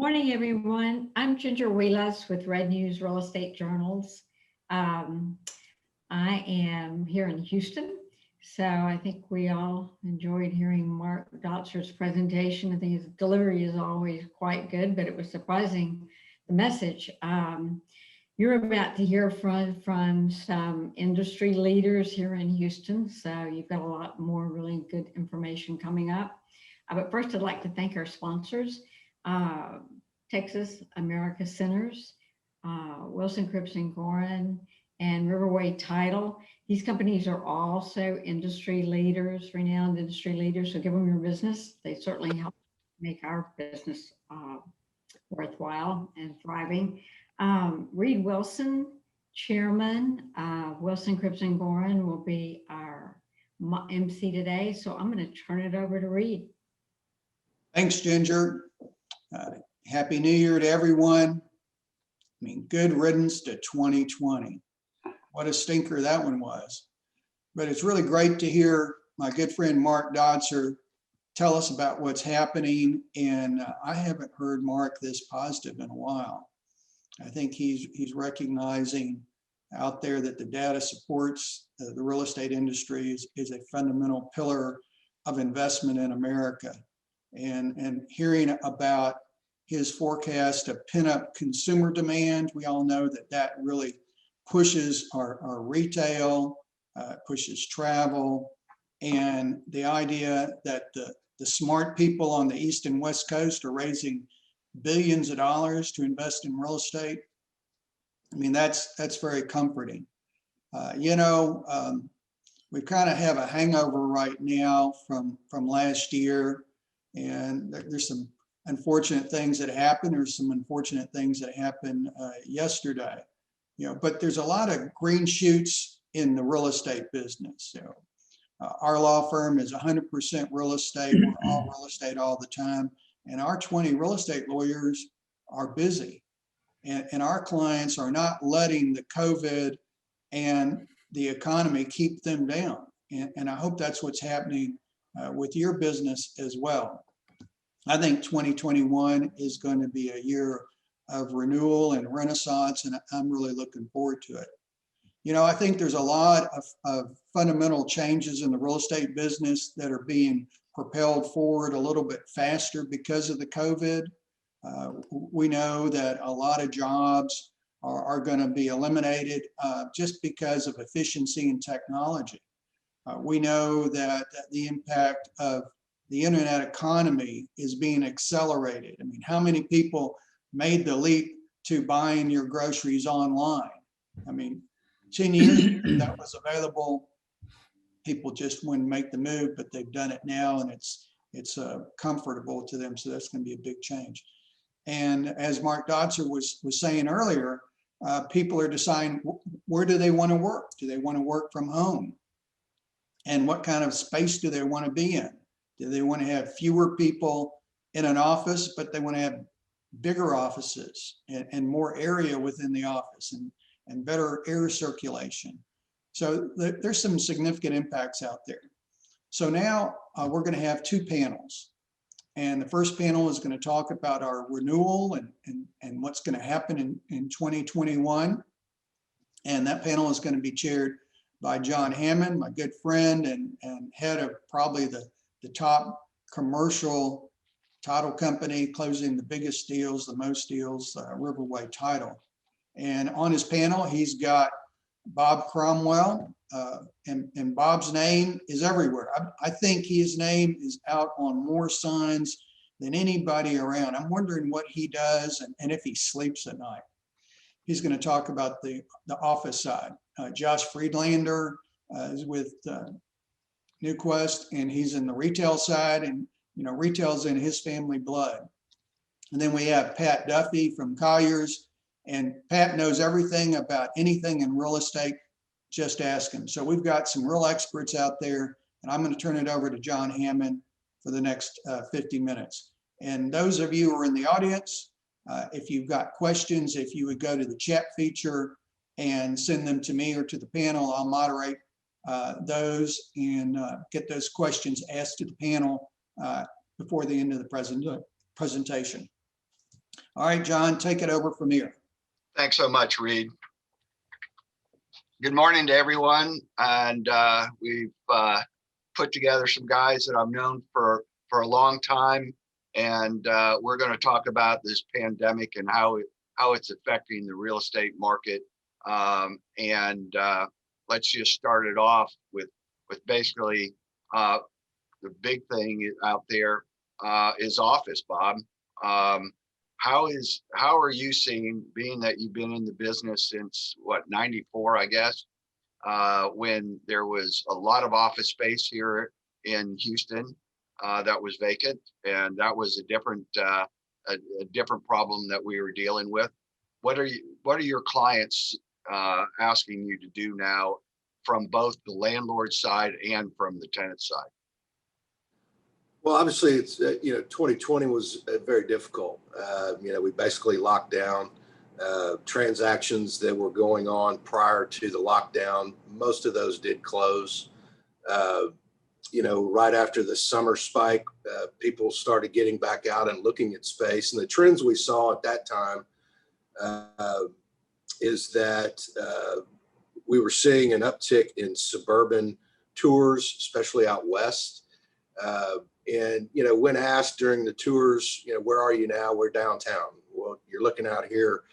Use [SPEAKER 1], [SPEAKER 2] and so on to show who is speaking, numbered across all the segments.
[SPEAKER 1] morning, everyone. I'm Ginger Wheelas with Red News Real Estate Journals. Um, I am here in Houston, so I think we all enjoyed hearing Mark Dotzer's presentation. I think his delivery is always quite good, but it was surprising, the message. You're about to hear from some industry leaders here in Houston, so you've got a lot more really good information coming up. But first, I'd like to thank our sponsors. Uh, Texas America Centers, Wilson Cripps and Gorin, and Riverway Title. These companies are also industry leaders, renowned industry leaders. So give them your business. They certainly help make our business worthwhile and thriving. Reed Wilson, Chairman, Wilson Cripps and Gorin will be our MC today. So I'm going to turn it over to Reed.
[SPEAKER 2] Thanks, Ginger. Happy New Year to everyone. I mean, good riddance to 2020. What a stinker that one was. But it's really great to hear my good friend Mark Dotzer tell us about what's happening. And I haven't heard Mark this positive in a while. I think he's recognizing out there that the data supports the real estate industry is a fundamental pillar of investment in America. And hearing about his forecast of pent-up consumer demand, we all know that really pushes our retail, pushes travel, and the idea that the smart people on the East and West Coast are raising billions of dollars to invest in real estate. I mean, that's very comforting. We kind of have a hangover right now from last year, and there's some unfortunate things that happened. There's some unfortunate things that happened yesterday, but there's a lot of green shoots in the real estate business. Our law firm is 100% real estate. We're all real estate all the time. And our 20 real estate lawyers are busy. And our clients are not letting the COVID and the economy keep them down. And I hope that's what's happening with your business as well. I think 2021 is going to be a year of renewal and renaissance, and I'm really looking forward to it. I think there's a lot of fundamental changes in the real estate business that are being propelled forward a little bit faster because of the COVID. We know that a lot of jobs are going to be eliminated just because of efficiency and technology. We know that the impact of the internet economy is being accelerated. I mean, how many people made the leap to buying your groceries online? I mean, 10 years ago that was available. People just wouldn't make the move, but they've done it now, and it's comfortable to them. So that's going to be a big change. And as Mark Dotzer was saying earlier, people are deciding where do they want to work? Do they want to work from home? And what kind of space do they want to be in? Do they want to have fewer people in an office, but they want to have bigger offices and more area within the office and better air circulation? So there's some significant impacts out there. So now we're going to have two panels. And the first panel is going to talk about our renewal and what's going to happen in 2021. And that panel is going to be chaired by John Hammond, my good friend and head of probably the top commercial title company, closing the biggest deals, the most deals, Riverway Title. And on his panel, he's got Bob Cromwell, and Bob's name is everywhere. I think his name is out on more signs than anybody around. I'm wondering what he does and if he sleeps at night. He's going to talk about the office side. Josh Friedlander is with NewQuest, and he's in the retail side, and retail's in his family blood. And then we have Pat Duffy from Colliers, and Pat knows everything about anything in real estate. Just ask him. So we've got some real experts out there, and I'm going to turn it over to John Hammond for the next 50 minutes. And those of you who are in the audience, if you've got questions, if you would go to the chat feature and send them to me or to the panel, I'll moderate those and get those questions asked to the panel before the end of the presentation. All right, John, take it over from here.
[SPEAKER 3] Thanks so much, Reed. Good morning to everyone. And we've put together some guys that I've known for a long time. And we're going to talk about this pandemic and how it's affecting the real estate market. Let's just start it off with basically the big thing out there is office, Bob. How are you seeing, being that you've been in the business since what, 94, I guess, when there was a lot of office space here in Houston that was vacant, and that was a different problem that we were dealing with. What are your clients asking you to do now from both the landlord side and from the tenant side?
[SPEAKER 4] Well, obviously, it's 2020 was very difficult. We basically locked down transactions that were going on prior to the lockdown. Most of those did close. Right after the summer spike, people started getting back out and looking at space. And the trends we saw at that time is that we were seeing an uptick in suburban tours, especially out west. And when asked during the tours, where are you now? We're downtown. Well, you're looking out here,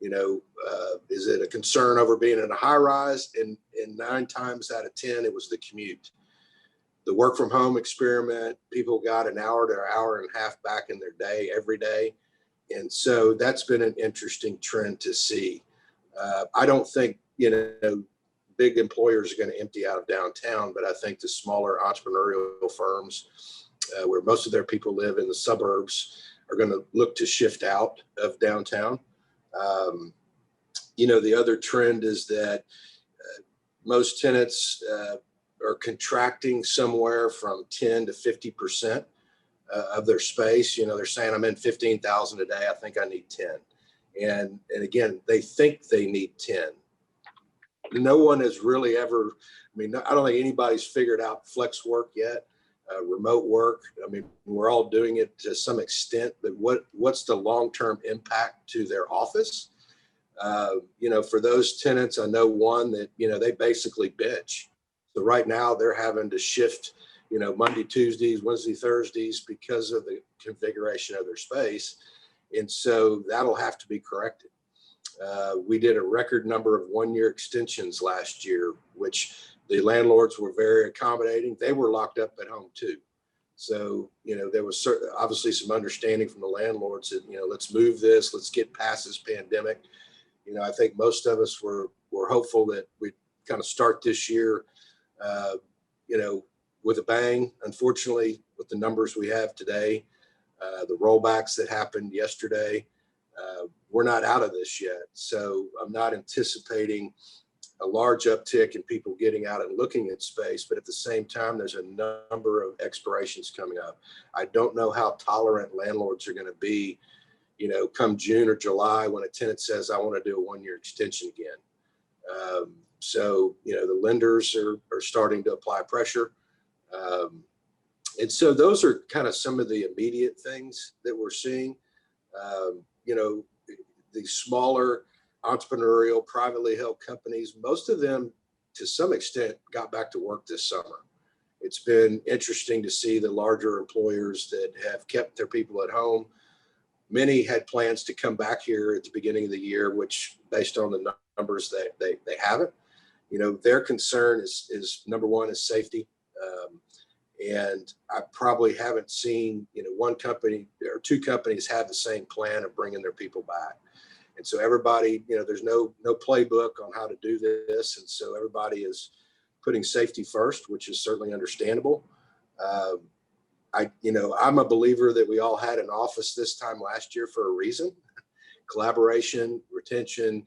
[SPEAKER 4] is it a concern over being in a high rise? And 9 times out of 10, it was the commute. The work from home experiment, people got an hour to an hour and a half back in their day every day. And so that's been an interesting trend to see. I don't think, big employers are going to empty out of downtown, but I think the smaller entrepreneurial firms where most of their people live in the suburbs are going to look to shift out of downtown. The other trend is that most tenants are contracting somewhere from 10 to 50% of their space. They're saying, I'm in 15,000 a day. I think I need 10. And again, they think they need 10. No one has really ever, I don't think anybody's figured out flex work yet, remote work. We're all doing it to some extent, but what's the long-term impact to their office? For those tenants, I know one that, they basically bitch. So right now they're having to shift, Monday, Tuesdays, Wednesday, Thursdays because of the configuration of their space. And so that'll have to be corrected. We did a record number of 1-year extensions last year, which the landlords were very accommodating. They were locked up at home too. So, there was obviously some understanding from the landlords that, let's move this, let's get past this pandemic. I think most of us were hopeful that we'd kind of start this year, with a bang. Unfortunately, with the numbers we have today, the rollbacks that happened yesterday, we're not out of this yet. So I'm not anticipating a large uptick in people getting out and looking at space, but at the same time, there's a number of expirations coming up. I don't know how tolerant landlords are going to be, come June or July when a tenant says, I want to do a 1-year extension again. So, the lenders are starting to apply pressure. And so those are kind of some of the immediate things that we're seeing. The smaller entrepreneurial, privately held companies, most of them to some extent got back to work this summer. It's been interesting to see the larger employers that have kept their people at home. Many had plans to come back here at the beginning of the year, which based on the numbers they haven't. Their concern is number one is safety. And I probably haven't seen, one company or 2 companies have the same plan of bringing their people back. And so everybody, there's no playbook on how to do this. And so everybody is putting safety first, which is certainly understandable. I'm a believer that we all had an office this time last year for a reason: collaboration, retention,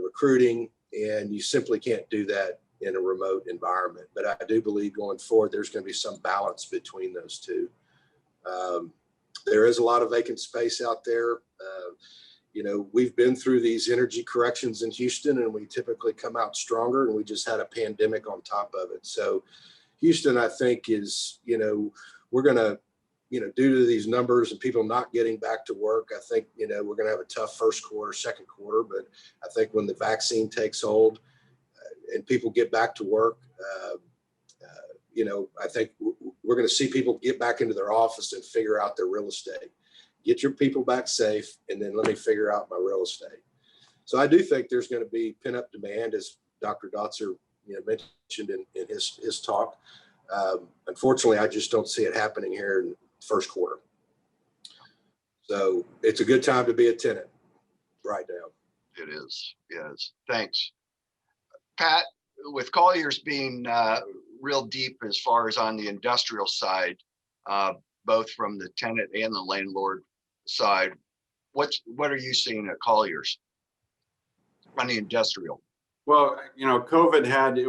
[SPEAKER 4] recruiting, and you simply can't do that in a remote environment. But I do believe going forward, there's going to be some balance between those two. There is a lot of vacant space out there. We've been through these energy corrections in Houston, and we typically come out stronger, and we just had a pandemic on top of it. So Houston, I think, is, we're going to due to these numbers and people not getting back to work, I think, we're going to have a tough first quarter, second quarter. But I think when the vaccine takes hold and people get back to work, I think we're going to see people get back into their office and figure out their real estate. Get your people back safe, and then let me figure out my real estate. So I do think there's going to be pent-up demand, as Dr. Dotzer mentioned in his talk. Unfortunately, I just don't see it happening here in the first quarter. So it's a good time to be a tenant right now.
[SPEAKER 3] It is. Yes. Thanks. Pat, with Colliers being real deep as far as on the industrial side, both from the tenant and the landlord side, what are you seeing at Colliers on the industrial?
[SPEAKER 5] Well, COVID had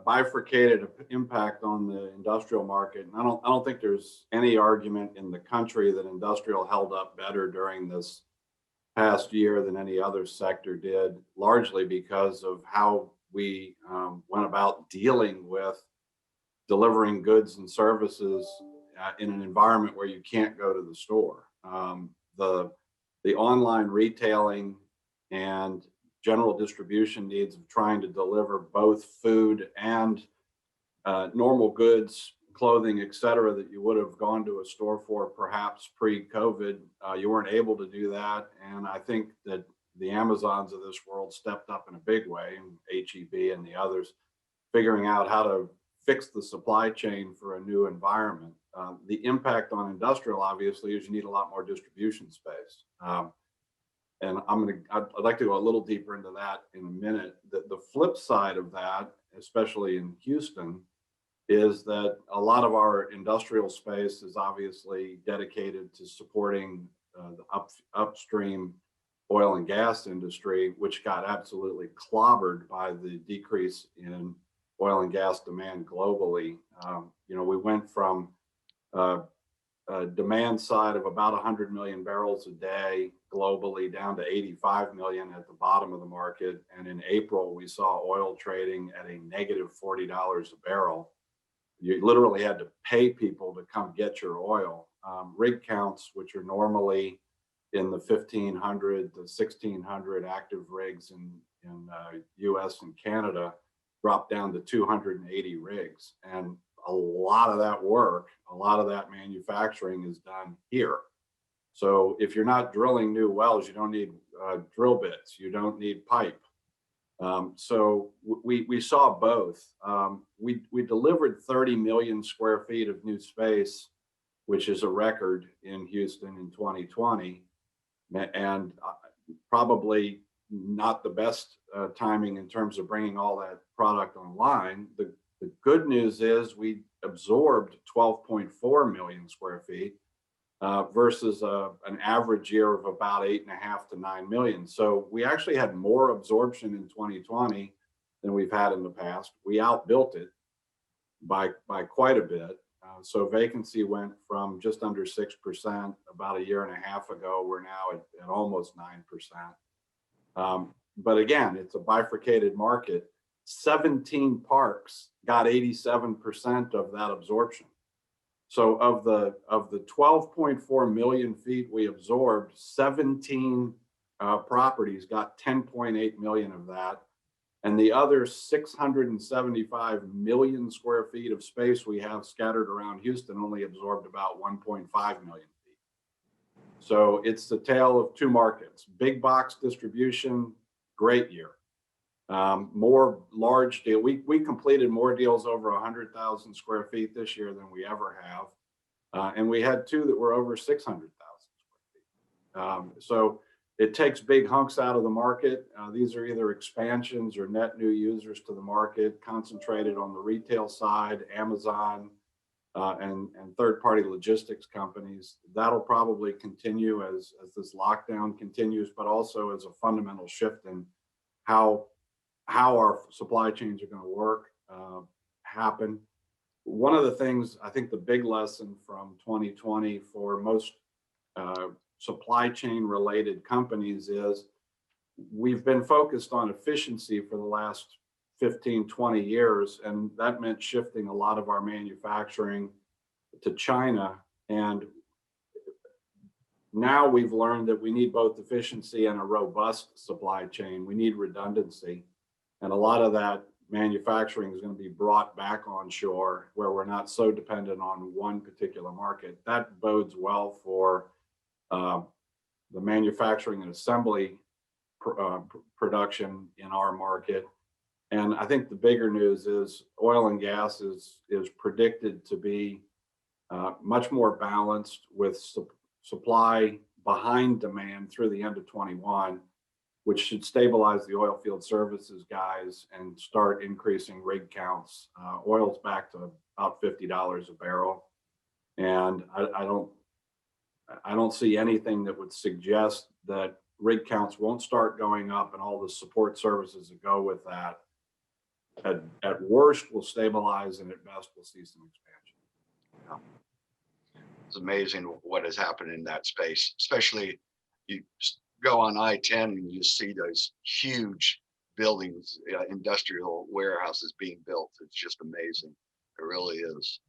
[SPEAKER 5] bifurcated impact on the industrial market. And I don't think there's any argument in the country that industrial held up better during this past year than any other sector did, largely because of how we went about dealing with delivering goods and services in an environment where you can't go to the store. The online retailing and general distribution needs of trying to deliver both food and normal goods, clothing, et cetera, that you would have gone to a store for perhaps pre-COVID. You weren't able to do that. And I think that the Amazons of this world stepped up in a big way, and HEB and the others, figuring out how to fix the supply chain for a new environment. The impact on industrial, obviously, is you need a lot more distribution space. And I'd like to go a little deeper into that in a minute. The flip side of that, especially in Houston, is that a lot of our industrial space is obviously dedicated to supporting the upstream oil and gas industry, which got absolutely clobbered by the decrease in oil and gas demand globally. We went from a demand side of about 100 million barrels a day globally down to 85 million at the bottom of the market. And in April, we saw oil trading at a negative $40 a barrel. You literally had to pay people to come get your oil. Rig counts, which are normally in the 1,500 to 1,600 active rigs in US and Canada, dropped down to 280 rigs. And a lot of that work, a lot of that manufacturing is done here. So if you're not drilling new wells, you don't need drill bits, you don't need pipe. So we saw both. We delivered 30 million square feet of new space, which is a record in Houston in 2020, and probably not the best timing in terms of bringing all that product online. The good news is we absorbed 12.4 million square feet versus an average year of about 8.5 to 9 million. So we actually had more absorption in 2020 than we've had in the past. We outbuilt it by quite a bit. So vacancy went from just under 6% about a year and a half ago. We're now at almost 9%. But again, it's a bifurcated market. 17 parks got 87% of that absorption. So of the 12.4 million feet we absorbed, 17 properties got 10.8 million of that. And the other 675 million square feet of space we have scattered around Houston only absorbed about 1.5 million feet. So it's the tale of two markets. Big box distribution, great year. More large deal. We completed more deals over 100,000 square feet this year than we ever have. And we had two that were over 600,000 square feet. So it takes big hunks out of the market. These are either expansions or net new users to the market, concentrated on the retail side, Amazon, and third-party logistics companies. That'll probably continue as this lockdown continues, but also as a fundamental shift in how our supply chains are going to work happen. One of the things, I think the big lesson from 2020 for most supply chain related companies is we've been focused on efficiency for the last 15, 20 years. And that meant shifting a lot of our manufacturing to China And now we've learned that we need both efficiency and a robust supply chain. We need redundancy. And a lot of that manufacturing is going to be brought back onshore where we're not so dependent on one particular market. That bodes well for the manufacturing and assembly production in our market. And I think the bigger news is oil and gas is predicted to be much more balanced with supply behind demand through the end of 21, which should stabilize the oil field services guys and start increasing rig counts. Oil's back to about $50 a barrel. And I don't see anything that would suggest that rig counts won't start going up and all the support services that go with that. At worst, will stabilize, and at best, we'll see some expansion.
[SPEAKER 3] Yeah. It's amazing what has happened in that space, especially you go on I-10 and you see those huge buildings, industrial warehouses being built. It's just amazing. It really is.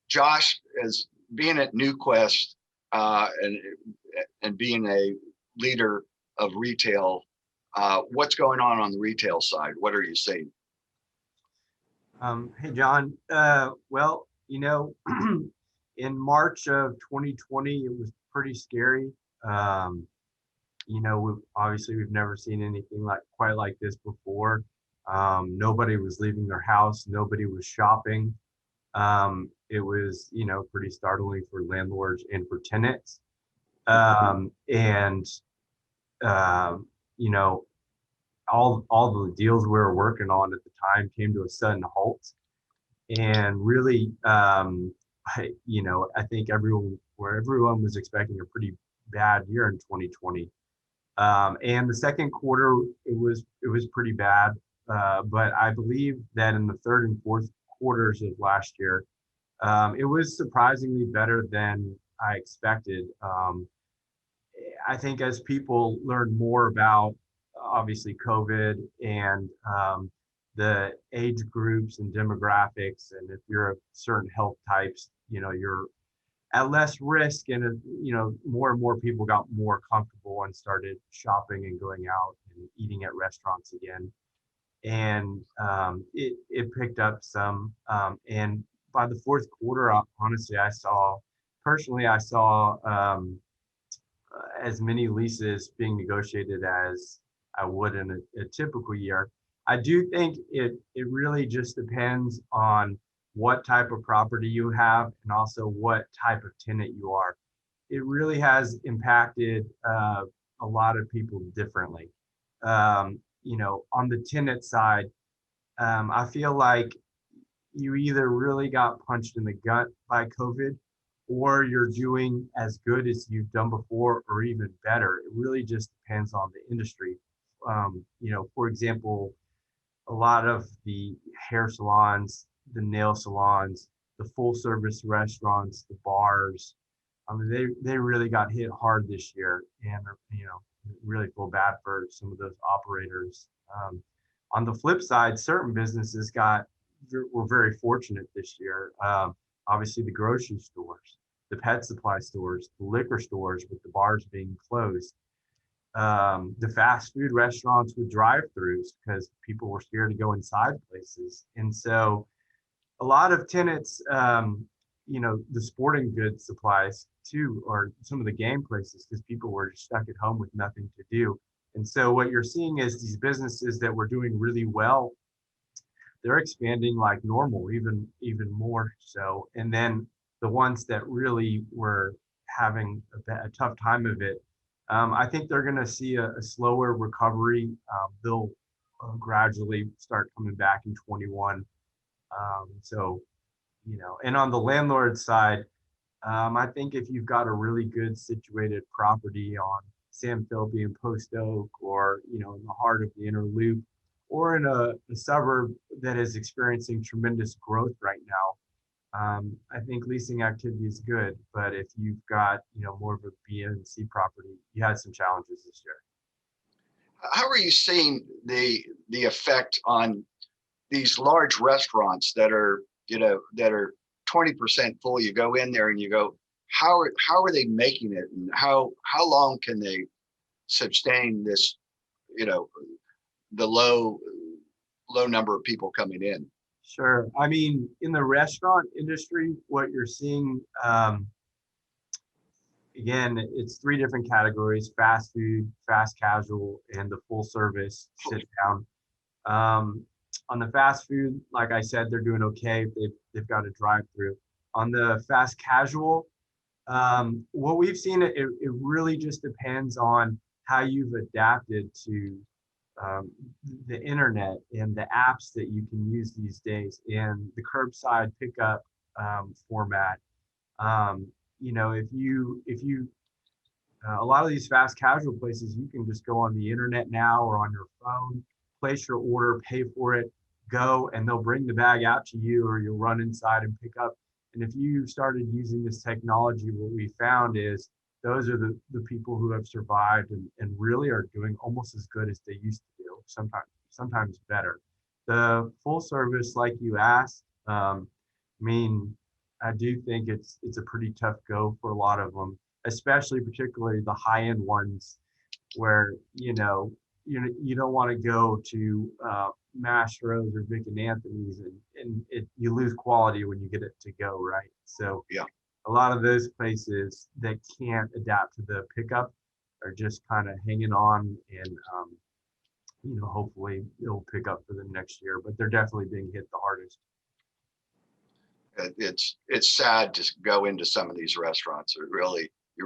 [SPEAKER 3] Josh, as being at NewQuest and being a leader of retail, what's going on the retail side? What are you seeing?
[SPEAKER 6] Hey, John. Well, in March of 2020, it was pretty scary. Obviously we've never seen anything quite like this before. Nobody was leaving their house. Nobody was shopping. It was, pretty startling for landlords and for tenants. All the deals we were working on at the time came to a sudden halt. And really, I think everyone was expecting a pretty bad year in 2020. And the second quarter, it was pretty bad. But I believe that in the third and fourth quarters of last year, it was surprisingly better than I expected. I think as people learn more about obviously COVID and the age groups and demographics, and if you're of certain health types, you're at less risk, and more and more people got more comfortable and started shopping and going out and eating at restaurants again, and it picked up some. And by the fourth quarter, honestly, I saw as many leases being negotiated as I would in a typical year. I do think it really just depends on what type of property you have and also what type of tenant you are. It really has impacted a lot of people differently. On the tenant side, I feel like you either really got punched in the gut by COVID, or you're doing as good as you've done before or even better. It really just depends on the industry. For example, a lot of the hair salons, the nail salons, the full service restaurants, the bars, they really got hit hard this year, and really feel bad for some of those operators. On the flip side, certain businesses were very fortunate this year. Obviously the grocery stores, the pet supply stores, the liquor stores with the bars being closed, the fast food restaurants with drive-throughs because people were scared to go inside places. And so a lot of tenants, the sporting goods supplies too, or some of the game places, because people were stuck at home with nothing to do. And so what you're seeing is these businesses that were doing really well, they're expanding like normal, even more so. And then the ones that really were having a tough time of it, I think they're going to see a slower recovery. They'll gradually start coming back in 21. And on the landlord side, I think if you've got a really good situated property on San Philby and Post Oak, or in the heart of the inner loop, or in a suburb that is experiencing tremendous growth right now, I think leasing activity is good. But if you've got more of a B and C property, you had some challenges this year.
[SPEAKER 3] How are you seeing the effect on these large restaurants that are 20% full, you go in there and you go, how are they making it, and how long can they sustain this, you know, the low number of people coming in?
[SPEAKER 6] Sure. I mean, in the restaurant industry, what you're seeing, again, it's three different categories: fast food, fast casual, and the full service sit down. On the fast food, like I said, they're doing okay. They've got a drive-through. On the fast casual, what we've seen, it really just depends on how you've adapted to the internet and the apps that you can use these days, and the curbside pickup format. You know, if you a lot of these fast casual places, you can just go on the internet now or on your phone, place your order, pay for it, go, and they'll bring the bag out to you, or you'll run inside and pick up. And if you started using this technology, what we found is those are the people who have survived and really are doing almost as good as they used to do, sometimes better. The full service, like you asked, I mean, I do think it's a pretty tough go for a lot of them, particularly the high-end ones, where you don't want to go to Mastro's or Vic and Anthony's, and you lose quality when you get it to go, right? So
[SPEAKER 3] yeah,
[SPEAKER 6] a lot of those places that can't adapt to the pickup are just kind of hanging on, and hopefully it'll pick up for the next year, but they're definitely being hit the hardest.
[SPEAKER 3] It's sad to go into some of these restaurants. You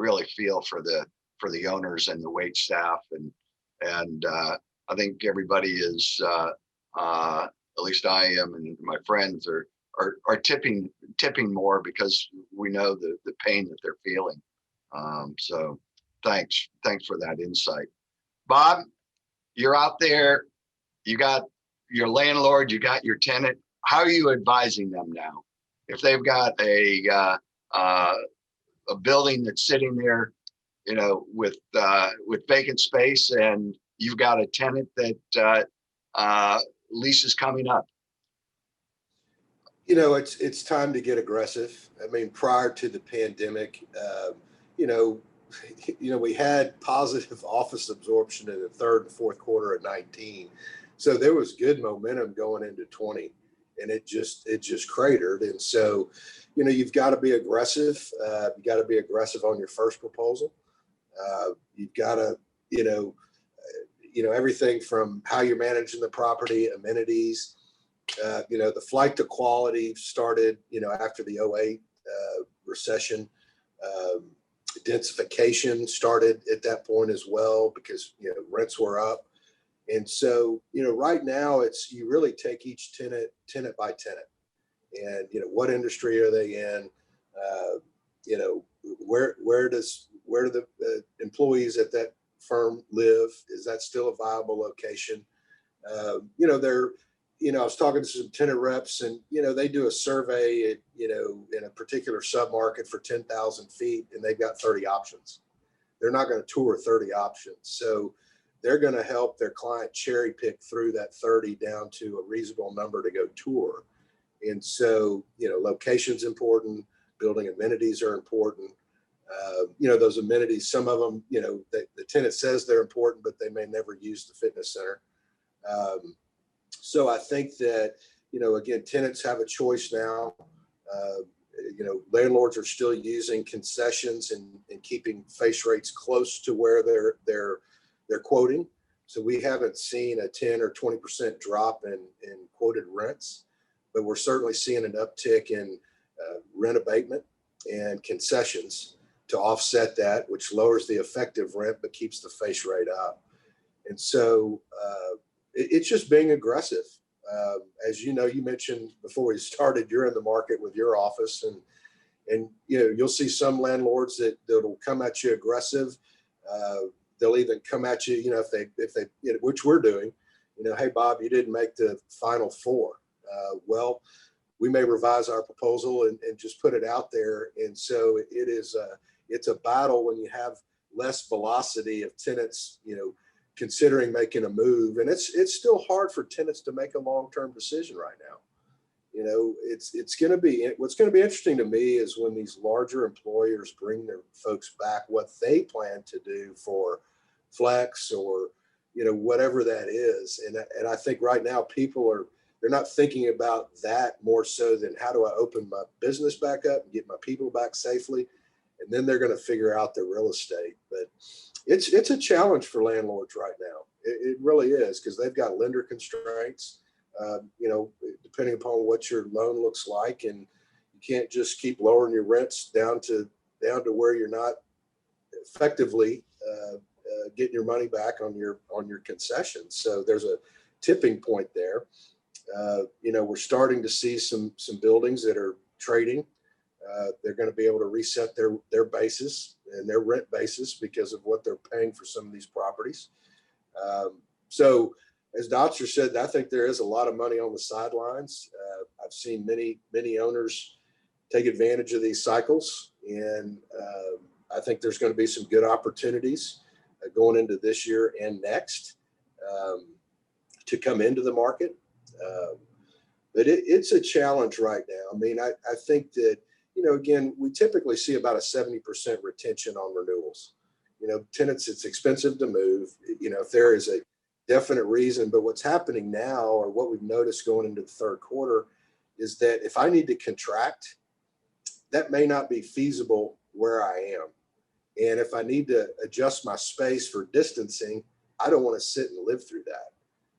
[SPEAKER 3] really feel for the owners and the wait staff, and I think everybody is, at least I am, and my friends are tipping more because we know the pain that they're feeling. So thanks for that insight. Bob, you're out there, you got your landlord, you got your tenant. How are you advising them now? If they've got a building that's sitting there, with vacant space, and you've got a tenant that lease is coming up.
[SPEAKER 4] It's time to get aggressive. I mean, prior to the pandemic, we had positive office absorption in the third and fourth quarter of 19. So there was good momentum going into 20, and it just cratered. And so, you've got to be aggressive. You got to be aggressive on your first proposal. You've got to, everything from how you're managing the property, amenities. The flight to quality started, after the 08 recession. Densification started at that point as well, because, rents were up. And so, right now you really take each tenant by tenant, and, what industry are they in? Where do the employees at that firm live? Is that still a viable location? I was talking to some tenant reps, and, they do a survey at, in a particular submarket for 10,000 feet, and they've got 30 options. They're not going to tour 30 options. So they're going to help their client cherry pick through that 30 down to a reasonable number to go tour. And so, location's important, building amenities are important. Those amenities, some of them, the tenant says they're important, but they may never use the fitness center. So I think that, again, tenants have a choice now. Landlords are still using concessions and keeping face rates close to where they're quoting. So we haven't seen a 10 or 20% drop in quoted rents, but we're certainly seeing an uptick in rent abatement and concessions to offset that, which lowers the effective rent but keeps the face rate up. And so it's just being aggressive. As you mentioned before we started, you're in the market with your office, and you'll see some landlords that'll come at you aggressive. They'll even come at you, if they which we're doing, hey, Bob, you didn't make the final four. Well, we may revise our proposal and just put it out there. And so it's a battle when you have less velocity of tenants, considering making a move. And it's still hard for tenants to make a long-term decision right now. It's going to be, what's going to be interesting to me is when these larger employers bring their folks back, what they plan to do for flex or, whatever that is. And I think right now they're not thinking about that more so than how do I open my business back up and get my people back safely. And then they're going to figure out the real estate. But it's a challenge for landlords right now. It really is, because they've got lender constraints. Depending upon what your loan looks like, and you can't just keep lowering your rents down to where you're not effectively getting your money back on your concessions. So there's a tipping point there. We're starting to see some buildings that are trading. They're going to be able to reset their basis and their rent basis because of what they're paying for some of these properties. So as Dotzer said, I think there is a lot of money on the sidelines. I've seen many owners take advantage of these cycles, and I think there's going to be some good opportunities going into this year and next to come into the market. But it's a challenge right now. I mean, I think that, again, we typically see about a 70% retention on renewals. Tenants, it's expensive to move, if there is a definite reason. But what's happening now, or what we've noticed going into the third quarter, is that if I need to contract, that may not be feasible where I am. And if I need to adjust my space for distancing, I don't want to sit and live through that.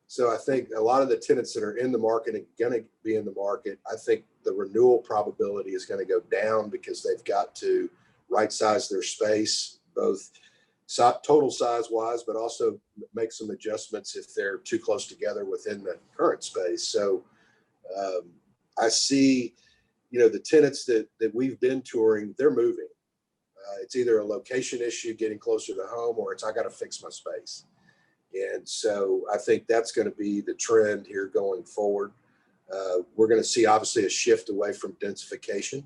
[SPEAKER 4] So I think a lot of the tenants that are in the market and going to be in the market, I think the renewal probability is going to go down because they've got to right size their space, both total size wise, but also make some adjustments if they're too close together within the current space. So I see, the tenants that we've been touring, they're moving. It's either a location issue, getting closer to home, or it's I got to fix my space. And so I think that's going to be the trend here going forward. We're going to see obviously a shift away from densification.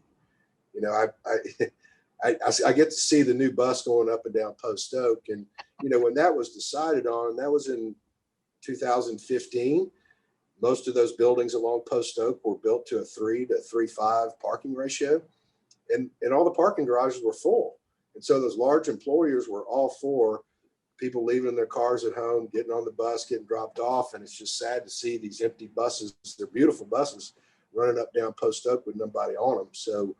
[SPEAKER 4] I get to see the new bus going up and down Post Oak. And, when that was decided on, that was in 2015. Most of those buildings along Post Oak were built to a 3 to 3.5 parking ratio. And all the parking garages were full. And so those large employers were all for people leaving their cars at home, getting on the bus, getting dropped off. And it's just sad to see these empty buses. They're beautiful buses running up down Post Oak with nobody on them. So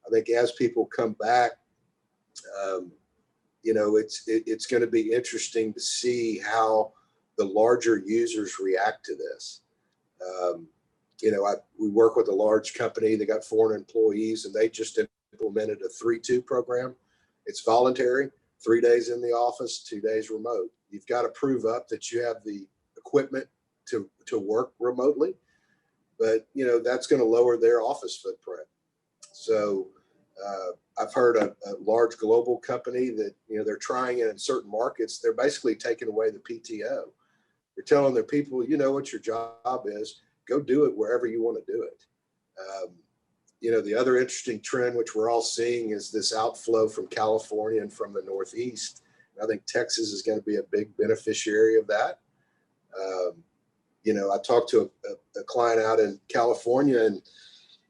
[SPEAKER 4] I think as people come back, it's going to be interesting to see how the larger users react to this. We work with a large company. They got 400 employees, and they just implemented a 3-2 program. It's voluntary, 3 days in the office, 2 days remote. You've got to prove up that you have the equipment to work remotely, but that's going to lower their office footprint. So I've heard a large global company that, they're trying it in certain markets. They're basically taking away the PTO. They're telling their people, what your job is, go do it wherever you want to do it. The other interesting trend, which we're all seeing, is this outflow from California and from the Northeast. I think Texas is going to be a big beneficiary of that. I talked to a client out in California, and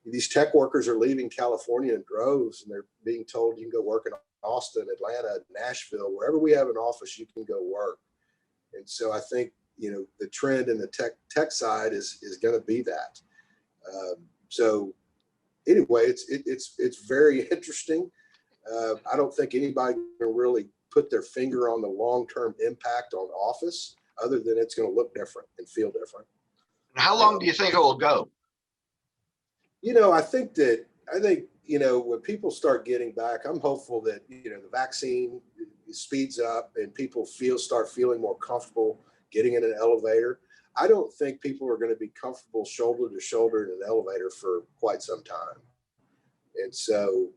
[SPEAKER 4] these tech workers are leaving California in droves, and they're being told you can go work in Austin, Atlanta, Nashville, wherever we have an office, you can go work. And so I think, the trend in the tech side is going to be that. So anyway, it's very interesting. I don't think anybody can really put their finger on the long-term impact on office, other than it's going to look different and feel different.
[SPEAKER 3] How long do you think it will go?
[SPEAKER 4] I think when people start getting back, I'm hopeful that, the vaccine speeds up and people start feeling more comfortable getting in an elevator. I don't think people are going to be comfortable shoulder to shoulder in an elevator for quite some time. And so,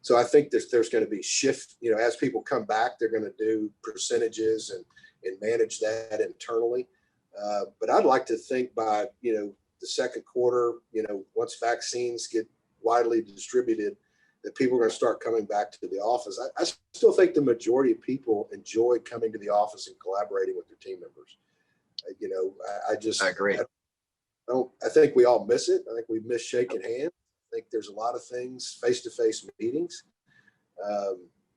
[SPEAKER 4] so I think there's going to be shift, as people come back, they're going to do percentages and manage that internally. But I'd like to think by, the second quarter, once vaccines get widely distributed, that people are going to start coming back to the office. I still think the majority of people enjoy coming to the office and collaborating with their team members. I agree. I think we all miss it. I think we miss shaking hands. I think there's a lot of things, face-to-face meetings.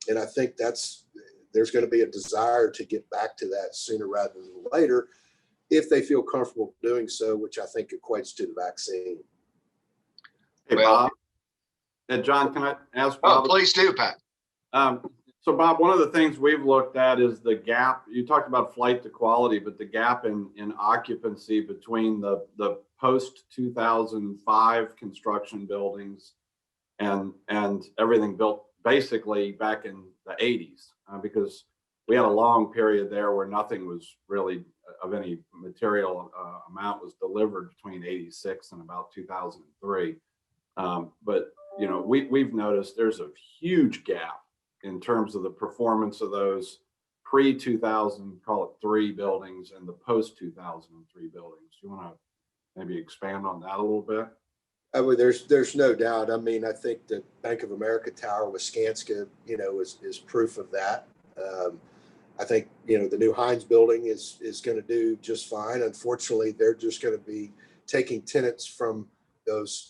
[SPEAKER 4] And I think there's going to be a desire to get back to that sooner rather than later if they feel comfortable doing so, which I think equates to the vaccine.
[SPEAKER 5] Hey,
[SPEAKER 3] Well-
[SPEAKER 5] Bob. And John, can I ask
[SPEAKER 3] Oh,
[SPEAKER 5] Bob?
[SPEAKER 3] please do, Pat.
[SPEAKER 5] So Bob, one of the things we've looked at is the gap. You talked about flight to quality, but the gap in occupancy between the post 2005 construction buildings and everything built basically back in the 80s, because we had a long period there where nothing was really of any material amount was delivered between 86 and about 2003. But you know, we've noticed there's a huge gap in terms of the performance of those pre-2000, call it 3 buildings, and the post-2003 buildings. You want to maybe expand on that a little bit?
[SPEAKER 4] I mean, there's no doubt. I mean, I think the Bank of America Tower with Skanska, you know, is proof of that. I think, you know, the new Heinz building is going to do just fine. Unfortunately, they're just going to be taking tenants from those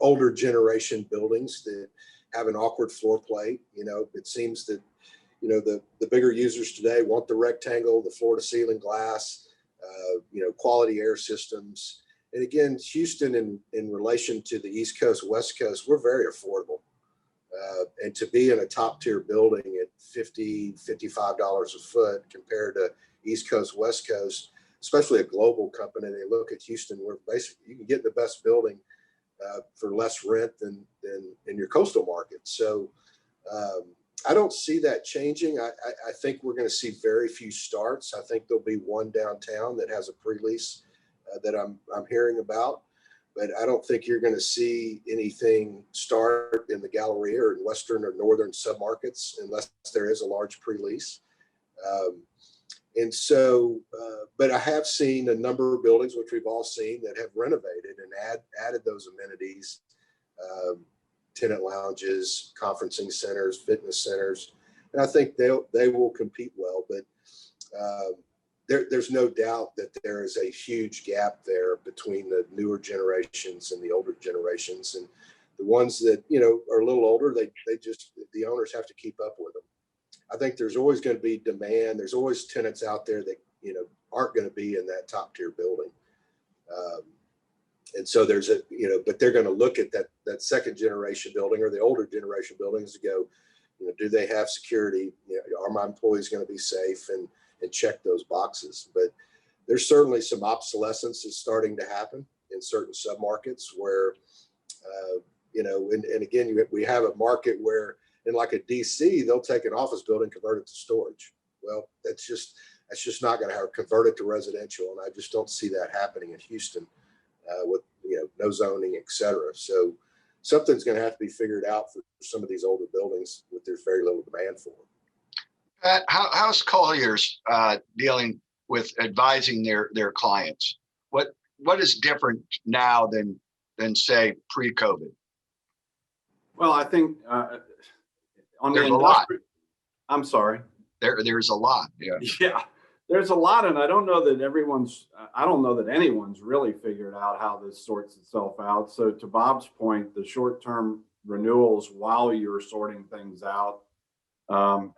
[SPEAKER 4] older generation buildings that have an awkward floor plate. You know, it seems that, you know, the bigger users today want the rectangle, the floor to ceiling glass, you know, quality air systems. And again, Houston in relation to the East Coast, West Coast, we're very affordable. And to be in a top tier building at $50, $55 a foot compared to East Coast, West Coast, especially a global company, they look at Houston, where basically you can get the best building for less rent than in your coastal market. So I don't see that changing. I think we're going to see very few starts. I think there'll be one downtown that has a pre-lease that I'm hearing about, but I don't think you're going to see anything start in the Galleria or in western or northern submarkets unless there is a large pre-lease. And so, but I have seen a number of buildings, which we've all seen, that have renovated and added those amenities, tenant lounges, conferencing centers, fitness centers, and I think they will compete well. But there's no doubt that there is a huge gap there between the newer generations and the older generations, and the ones that, you know, are a little older, the owners have to keep up with them. I think there's always going to be demand. There's always tenants out there that, you know, aren't going to be in that top tier building. And so there's but they're going to look at that second generation building or the older generation buildings to go, you know, do they have security? You know, are my employees going to be safe, and check those boxes? But there's certainly some obsolescence is starting to happen in certain submarkets where, you know, and again, we have a market where, in like a DC, they'll take an office building, convert it to storage. Well, that's just not going to convert it to residential. And I just don't see that happening in Houston with, you know, no zoning, et cetera. So something's going to have to be figured out for some of these older buildings with there's very little demand for them.
[SPEAKER 3] Pat, how's Colliers dealing with advising their clients? What is different now than say pre-COVID?
[SPEAKER 5] Well, I think on
[SPEAKER 3] There's
[SPEAKER 5] the
[SPEAKER 3] a lot.
[SPEAKER 5] I'm sorry.
[SPEAKER 3] There's a lot. Yeah.
[SPEAKER 5] Yeah, there's a lot, and I don't know that anyone's really figured out how this sorts itself out. So to Bob's point, the short-term renewals while you're sorting things out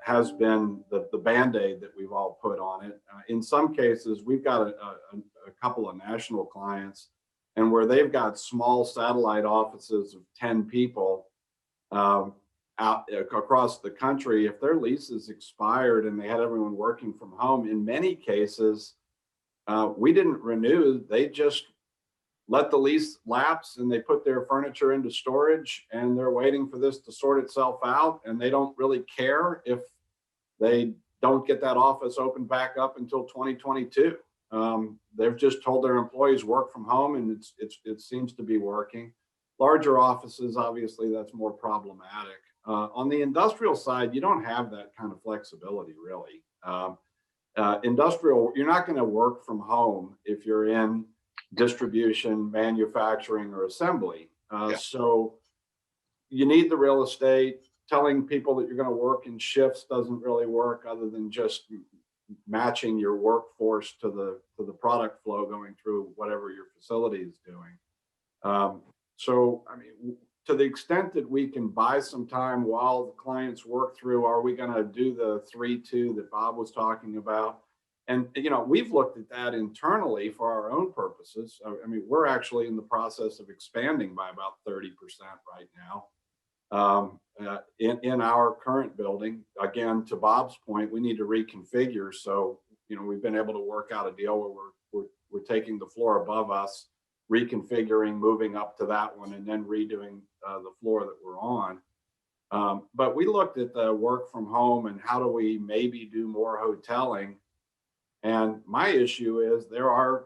[SPEAKER 5] has been the Band-Aid that we've all put on it. In some cases, we've got a couple of national clients, and where they've got small satellite offices of 10 people out across the country, if their leases expired and they had everyone working from home, in many cases, we didn't renew. They just let the lease lapse and they put their furniture into storage, and they're waiting for this to sort itself out. And they don't really care if they don't get that office opened back up until 2022. They've just told their employees work from home, and it seems to be working. Larger offices, obviously, that's more problematic. On the industrial side, you don't have that kind of flexibility, really. Industrial, you're not going to work from home if you're in distribution, manufacturing, or assembly. So you need the real estate. Telling people that you're going to work in shifts doesn't really work, other than just matching your workforce to the product flow going through whatever your facility is doing. So, I mean, to the extent that we can buy some time while the clients work through, are we going to do the 3-2 that Bob was talking about? And, you know, we've looked at that internally for our own purposes. I mean, we're actually in the process of expanding by about 30% right now in our current building. Again, to Bob's point, we need to reconfigure. So, you know, we've been able to work out a deal where we're taking the floor above us, reconfiguring, moving up to that one, and then redoing the floor that we're on. But we looked at the work from home and how do we maybe do more hoteling. And my issue is there are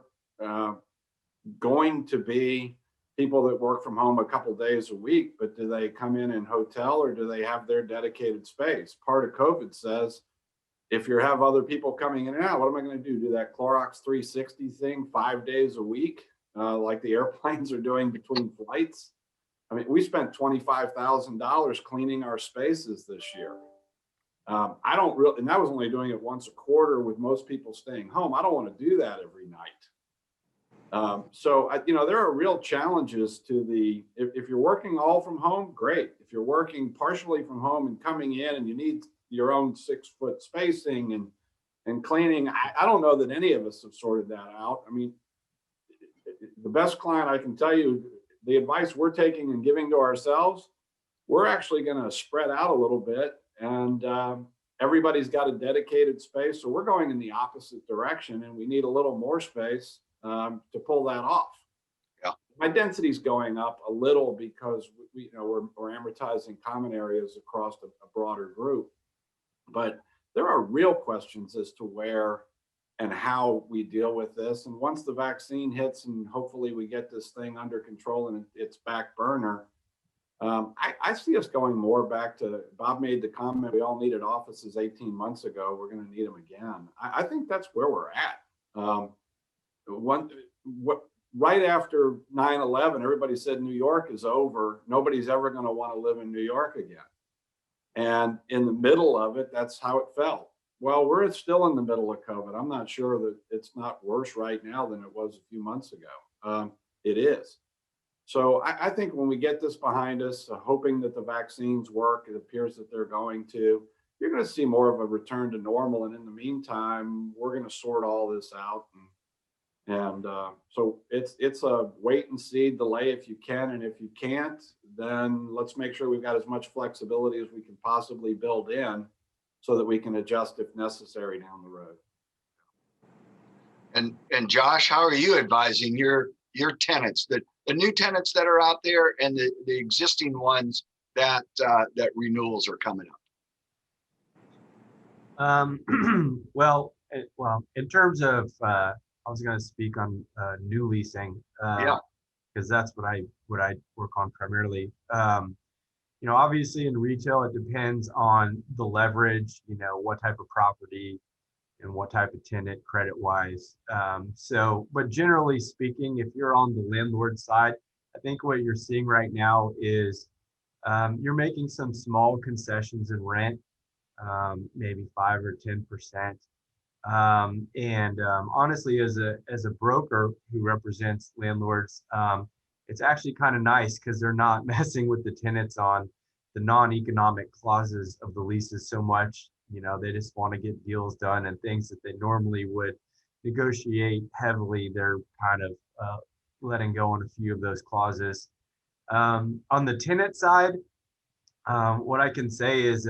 [SPEAKER 5] going to be people that work from home a couple days a week, but do they come in and hotel or do they have their dedicated space? Part of COVID says, if you have other people coming in and out, what am I going to do? Do that Clorox 360 thing 5 days a week, like the airplanes are doing between flights? I mean, we spent $25,000 cleaning our spaces this year. I don't really, and that was only doing it once a quarter with most people staying home. I don't want to do that every night. So, you know, there are real challenges to if you're working all from home, great. If you're working partially from home and coming in and you need your own 6-foot spacing and cleaning, I don't know that any of us have sorted that out. I mean, the best client I can tell you, the advice we're taking and giving to ourselves, we're actually going to spread out a little bit. And everybody's got a dedicated space. So we're going in the opposite direction and we need a little more space to pull that off.
[SPEAKER 3] Yeah.
[SPEAKER 5] My density is going up a little because we're amortizing common areas across a broader group. But there are real questions as to where and how we deal with this. And once the vaccine hits and hopefully we get this thing under control and it's back burner, I see us going more back to, Bob made the comment, we all needed offices 18 months ago. We're going to need them again. I think that's where we're at. Right after 9/11, everybody said New York is over. Nobody's ever going to want to live in New York again. And in the middle of it, that's how it felt. Well, we're still in the middle of COVID. I'm not sure that it's not worse right now than it was a few months ago. It is. So I think when we get this behind us, hoping that the vaccines work, it appears that they're going to, you're going to see more of a return to normal. And in the meantime, we're going to sort all this out. And so it's a wait and see, delay if you can. And if you can't, then let's make sure we've got as much flexibility as we can possibly build in so that we can adjust if necessary down the road.
[SPEAKER 3] And Josh, how are you advising your tenants, the new tenants that are out there and the existing ones that renewals are coming up?
[SPEAKER 6] Well, in terms of, I was going to speak on new leasing, because that's what I work on primarily. You know, obviously in retail, it depends on the leverage, you know, what type of property and what type of tenant credit wise. But generally speaking, if you're on the landlord side, I think what you're seeing right now is you're making some small concessions in rent, maybe 5 or 10%. Honestly, as a broker who represents landlords, it's actually kind of nice because they're not messing with the tenants on the non-economic clauses of the leases so much. You know, they just want to get deals done and things that they normally would negotiate heavily. They're kind of letting go on a few of those clauses. On the tenant side, what I can say is,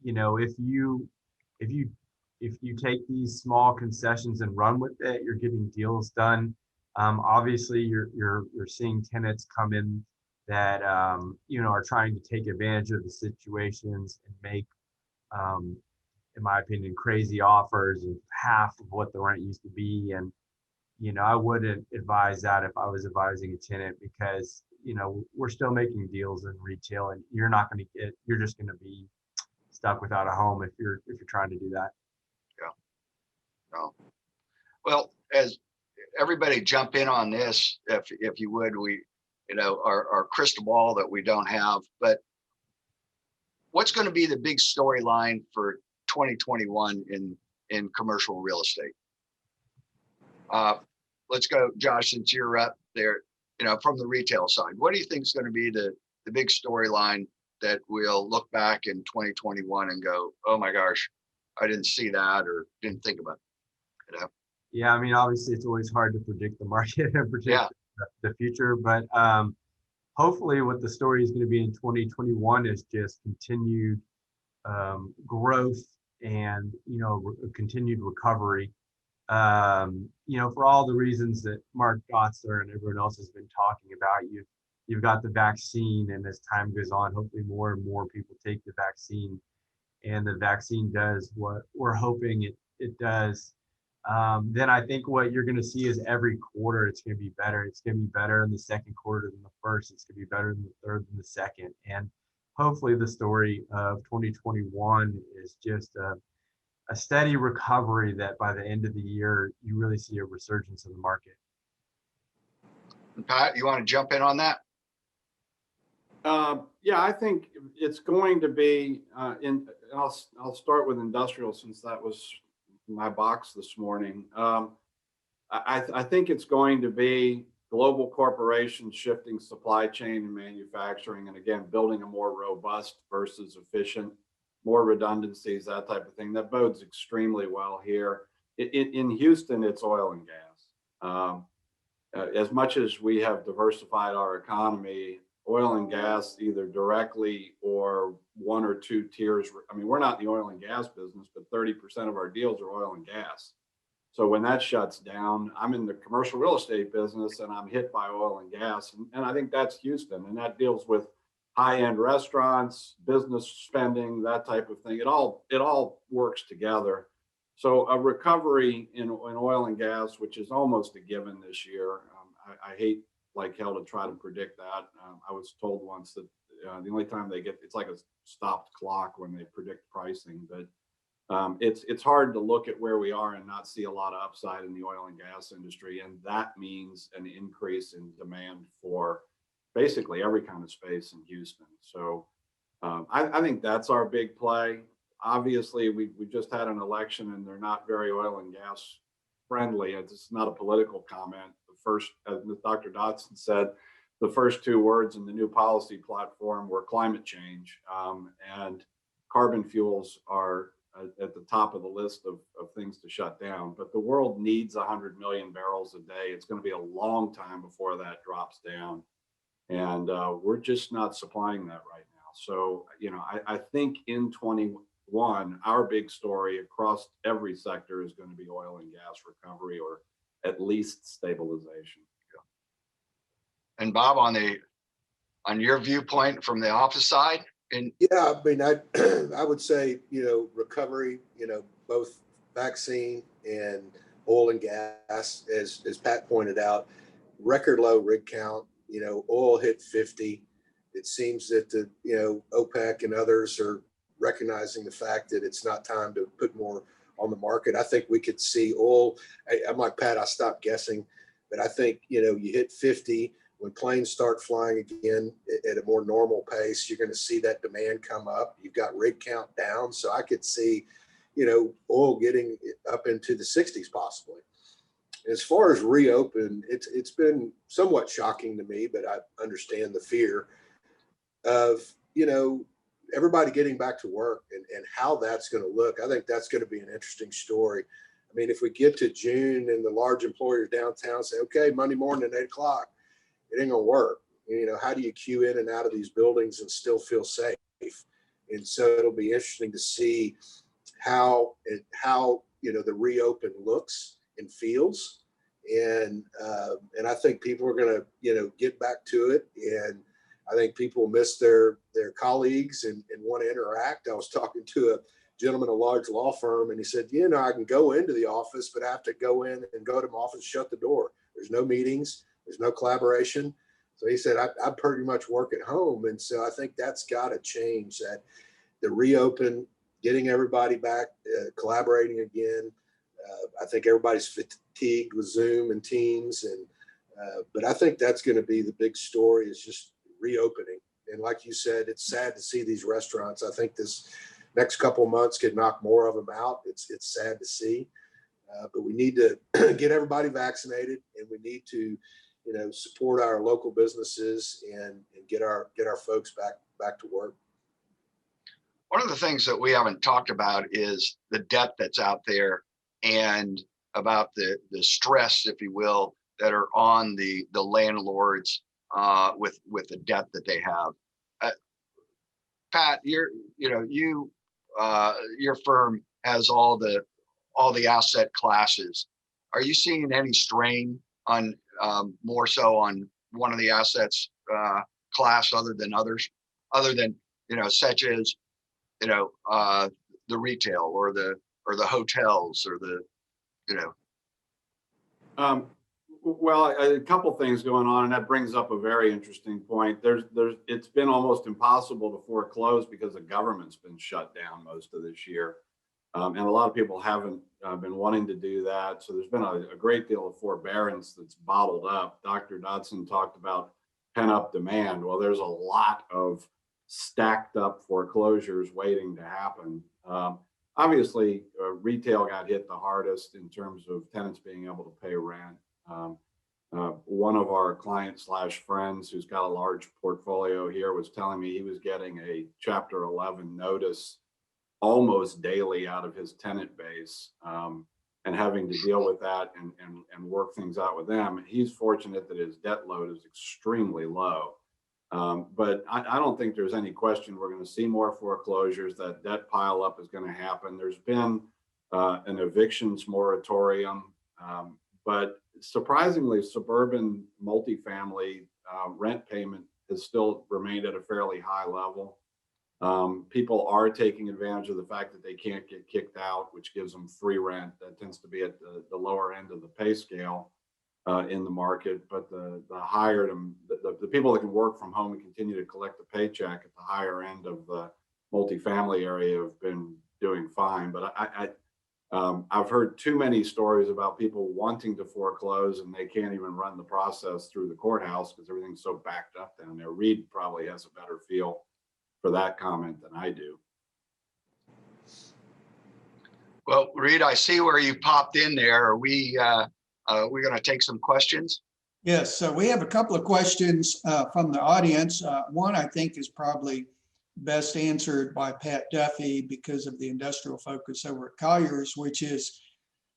[SPEAKER 6] you know, if you take these small concessions and run with it, you're getting deals done. Obviously, you're seeing tenants come in that you know, are trying to take advantage of the situations and make, in my opinion, crazy offers of half of what the rent used to be. And you know, I wouldn't advise that if I was advising a tenant, because you know, we're still making deals in retail, and you're just going to be stuck without a home if you're trying to do that.
[SPEAKER 3] Yeah. No. Well, as everybody jump in on this, if you would, you know, our crystal ball that we don't have, but what's going to be the big storyline for 2021 in in commercial real estate. Let's go, Josh, since you're up there, from the retail side, what do you think is going to be the big storyline that we'll look back in 2021 and go, oh my gosh, I didn't see that or didn't think about it?
[SPEAKER 6] Yeah, I mean, obviously it's always hard to predict the market and predict the future, but hopefully what the story is going to be in 2021 is just continued growth and, continued recovery. For all the reasons that Mark Gotzer and everyone else has been talking about, you've got the vaccine, and as time goes on, hopefully more and more people take the vaccine, and the vaccine does what we're hoping it does. Then I think what you're going to see is every quarter it's going to be better. It's going to be better in the second quarter than the first. It's going to be better in the third than the second. And hopefully the story of 2021 is just a steady recovery that by the end of the year, you really see a resurgence in the market.
[SPEAKER 3] Pat, you want to jump in on that?
[SPEAKER 5] Yeah, I think it's going to be I'll start with industrial since that was my box this morning. I think it's going to be global corporations shifting supply chain and manufacturing, and again, building a more robust versus efficient, more redundancies, that type of thing. That bodes extremely well here. In Houston, it's oil and gas. As much as we have diversified our economy, oil and gas, either directly or one or two tiers. I mean, we're not in the oil and gas business, but 30% of our deals are oil and gas. So when that shuts down, I'm in the commercial real estate business and I'm hit by oil and gas. And I think that's Houston, and that deals with high-end restaurants, business spending, that type of thing. It all works together. So a recovery in oil and gas, which is almost a given this year. I hate like hell to try to predict that. I was told once that the only time it's like a stopped clock when they predict pricing, but it's hard to look at where we are and not see a lot of upside in the oil and gas industry. And that means an increase in demand for basically every kind of space in Houston. So I think that's our big play. Obviously, we just had an election and they're not very oil and gas friendly. It's not a political comment. The first, as Dr. Dotson said, the first two words in the new policy platform were climate change, and carbon fuels are at the top of the list of things to shut down. But the world needs 100 million barrels a day. It's going to be a long time before that drops down. And we're just not supplying that right now. So, I think in 21, our big story across every sector is going to be oil and gas recovery, or at least stabilization.
[SPEAKER 3] And Bob, on your viewpoint from the office side?
[SPEAKER 4] Yeah, I mean, I would say, recovery, both vaccine and oil and gas, as Pat pointed out, record low rig count, oil hit 50. It seems that the, OPEC and others are recognizing the fact that it's not time to put more on the market. I think we could see oil. I'm like Pat, I stopped guessing, but I think, you hit 50. When planes start flying again at a more normal pace, you're going to see that demand come up. You've got rig count down. So I could see, oil getting up into the 60s possibly. As far as reopen, it's been somewhat shocking to me, but I understand the fear of, everybody getting back to work and how that's going to look. I think that's going to be an interesting story. I mean, if we get to June and the large employers downtown say, okay, Monday morning at 8 o'clock, it ain't gonna work. How do you queue in and out of these buildings and still feel safe? And so it'll be interesting to see how the reopen looks and feels. And I think people are gonna, get back to it. And I think people miss their colleagues and want to interact. I was talking to a gentleman, a large law firm, and he said, I can go into the office, but I have to go in and go to my office, shut the door. There's no meetings. There's no collaboration. So he said, I pretty much work at home. And so I think that's got to change, that the reopen, getting everybody back, collaborating again. I think everybody's fatigued with Zoom and Teams. But I think that's going to be the big story, is just reopening. And like you said, it's sad to see these restaurants. I think this next couple of months could knock more of them out. It's sad to see, but we need to get everybody vaccinated, and we need to, support our local businesses and get our folks back to work.
[SPEAKER 3] One of the things that we haven't talked about is the debt that's out there, and about the stress, if you will, that are on the landlords with the debt that they have. Pat, your firm has all the asset classes. Are you seeing any strain on more so on one of the assets class other than others, such as the retail or the hotels or
[SPEAKER 5] Well, a couple things going on, and that brings up a very interesting point. It's been almost impossible to foreclose because the government's been shut down most of this year. And a lot of people haven't been wanting to do that. So there's been a great deal of forbearance that's bottled up. Dr. Dodson talked about pent-up demand. Well, there's a lot of stacked up foreclosures waiting to happen. Obviously, retail got hit the hardest in terms of tenants being able to pay rent. One of our client/friends who's got a large portfolio here was telling me he was getting a Chapter 11 notice almost daily out of his tenant base, and having to deal with that and work things out with them. He's fortunate that his debt load is extremely low. But I don't think there's any question we're going to see more foreclosures. That debt pile up is going to happen. There's been an evictions moratorium, but surprisingly, suburban multifamily rent payment has still remained at a fairly high level. People are taking advantage of the fact that they can't get kicked out, which gives them free rent. That tends to be at the lower end of the pay scale in the market. But the higher, the people that can work from home and continue to collect the paycheck at the higher end of the multifamily area have been doing fine. But I've heard too many stories about people wanting to foreclose and they can't even run the process through the courthouse because everything's so backed up down there. Reed probably has a better feel for that comment than I do.
[SPEAKER 3] Well, Reed, I see where you popped in there. Are we going to take some questions?
[SPEAKER 2] Yes, so we have a couple of questions from the audience. One I think is probably best answered by Pat Duffy because of the industrial focus over at Colliers, which is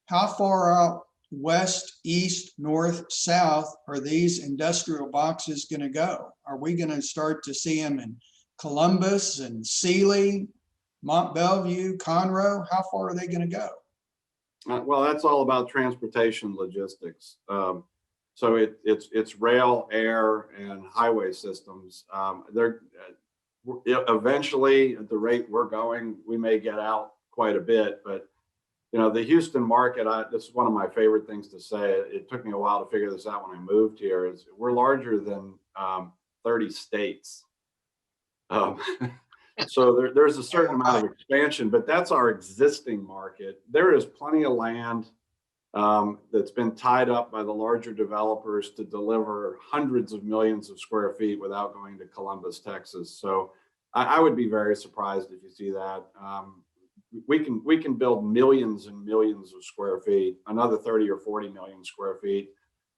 [SPEAKER 2] how far out west, east, north, south are these industrial boxes going to go? Are we going to start to see them in Columbus and Sealy, Mont Belvieu, Conroe? How far are they going to go?
[SPEAKER 5] Well, that's all about transportation logistics. So it's rail, air, and highway systems. They're eventually, at the rate we're going, we may get out quite a bit. But the Houston market, this is one of my favorite things to say. It took me a while to figure this out when I moved here. Is we're larger than 30 states. So there's a certain amount of expansion, but that's our existing market. There is plenty of land that's been tied up by the larger developers to deliver hundreds of millions of square feet without going to Columbus, Texas. So I would be very surprised if you see that. We can build millions and millions of square feet, another 30 or 40 million square feet,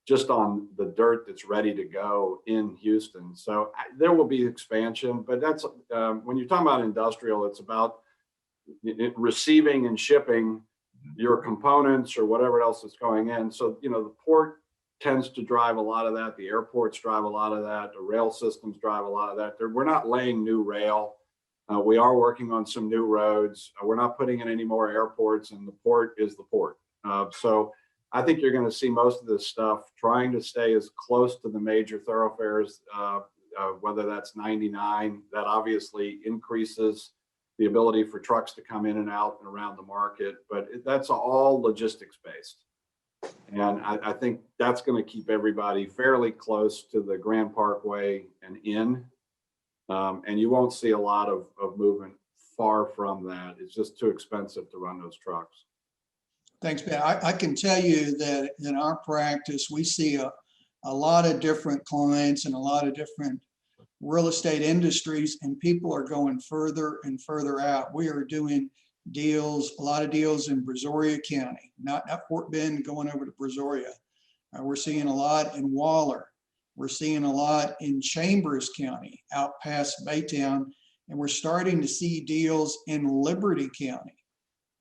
[SPEAKER 5] just on the dirt that's ready to go in Houston. So there will be expansion, but that's when you're talking about industrial, it's about receiving and shipping your components or whatever else is going in. So, the port tends to drive a lot of that. The airports drive a lot of that. The rail systems drive a lot of that. We're not laying new rail. We are working on some new roads. We're not putting in any more airports, and the port is the port. So I think you're going to see most of this stuff trying to stay as close to the major thoroughfares, whether that's 99, that obviously increases the ability for trucks to come in and out and around the market, but that's all logistics based. And I think that's going to keep everybody fairly close to the Grand Parkway and in, and you won't see a lot of movement far from that. It's just too expensive to run those trucks.
[SPEAKER 2] Thanks, Ben. I can tell you that in our practice, we see a lot of different clients and a lot of different real estate industries, and people are going further and further out. We are doing deals, a lot of deals in Brazoria County, not Fort Bend, going over to Brazoria. We're seeing a lot in Waller. We're seeing a lot in Chambers County, out past Baytown, and we're starting to see deals in Liberty County.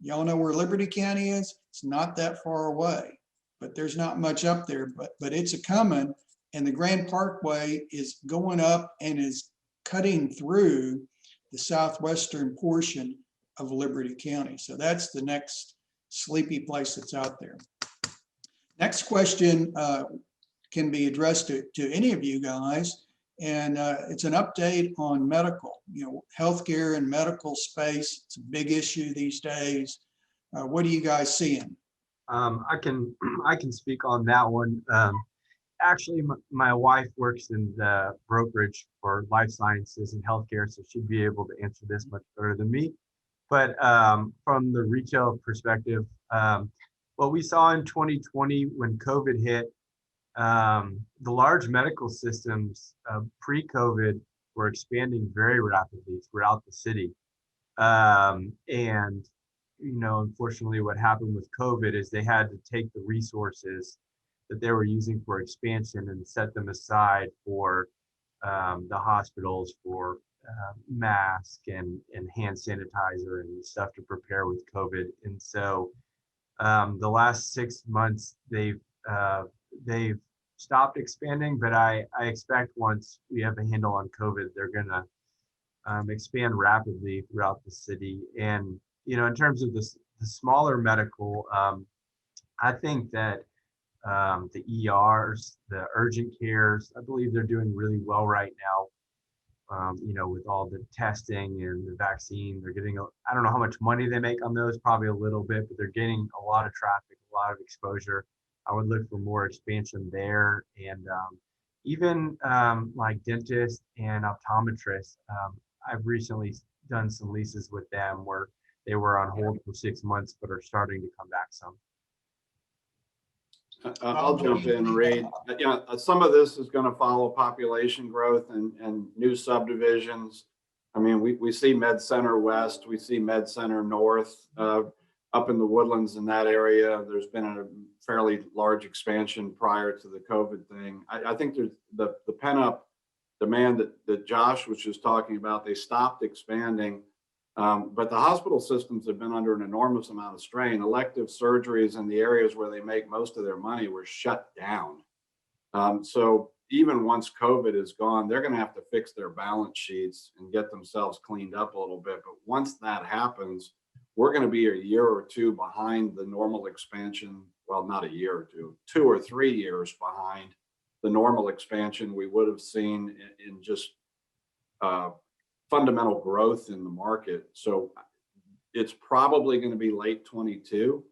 [SPEAKER 2] Y'all know where Liberty County is? It's not that far away, but there's not much up there, but it's a coming, and the Grand Parkway is going up and is cutting through the southwestern portion of Liberty County. So that's the next sleepy place that's out there. Next question can be addressed to any of you guys, and it's an update on medical. Healthcare and medical space. It's a big issue these days. What are you guys seeing?
[SPEAKER 6] I can speak on that one. Actually, my wife works in the brokerage for life sciences and healthcare, so she'd be able to answer this much better than me. But from the retail perspective, what we saw in 2020 when COVID hit, the large medical systems pre-COVID were expanding very rapidly throughout the city. And, unfortunately what happened with COVID is they had to take the resources that they were using for expansion and set them aside for the hospitals, for mask and hand sanitizer and stuff to prepare with COVID. And so the last 6 months they've stopped expanding, but I expect once we have a handle on COVID, they're gonna expand rapidly throughout the city. And in terms of the smaller medical, I think that the ERs, the urgent cares, I believe they're doing really well right now. With all the testing and the vaccine, they're getting, I don't know how much money they make on those, probably a little bit, but they're getting a lot of traffic, a lot of exposure. I would look for more expansion there. And even like dentists and optometrists, I've recently done some leases with them where they were on hold for 6 months, but are starting to come back some.
[SPEAKER 5] I'll jump in, Reed. Some of this is going to follow population growth and new subdivisions. I mean, we see Med Center West, we see Med Center North, up in the Woodlands in that area. There's been a fairly large expansion prior to the COVID thing. I think there's the pent-up demand that Josh was just talking about. They stopped expanding. But the hospital systems have been under an enormous amount of strain. Elective surgeries in the areas where they make most of their money were shut down. So even once COVID is gone, they're going to have to fix their balance sheets and get themselves cleaned up a little bit. But once that happens, we're going to be a year or two behind the normal expansion. Well, not a year or two, 2 or 3 years behind the normal expansion we would have seen in just fundamental growth in the market. So it's probably going to be late 22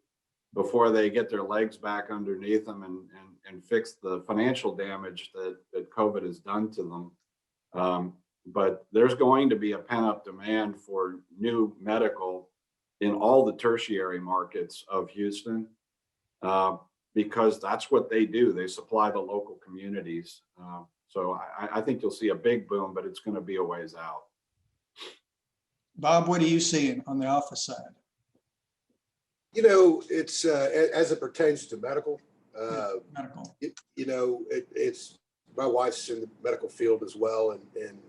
[SPEAKER 5] before they get their legs back underneath them and fix the financial damage that COVID has done to them. But there's going to be a pent-up demand for new medical in all the tertiary markets of Houston, because that's what they do. They supply the local communities. So I think you'll see a big boom, but it's going to be a ways out.
[SPEAKER 2] Bob, what are you seeing on the office side?
[SPEAKER 4] It's as it pertains to medical.
[SPEAKER 2] Medical.
[SPEAKER 4] It's my wife's in the medical field as well, and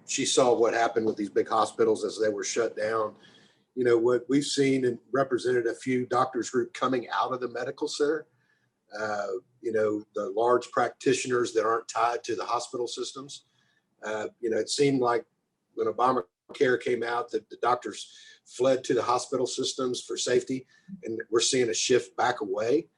[SPEAKER 4] she saw what happened with these big hospitals as they were shut down. What we've seen and represented a few doctors group coming out of the medical center. The large practitioners that aren't tied to the hospital systems. It seemed like when Obamacare came out that the doctors fled to the hospital systems for safety, and we're seeing a shift back away,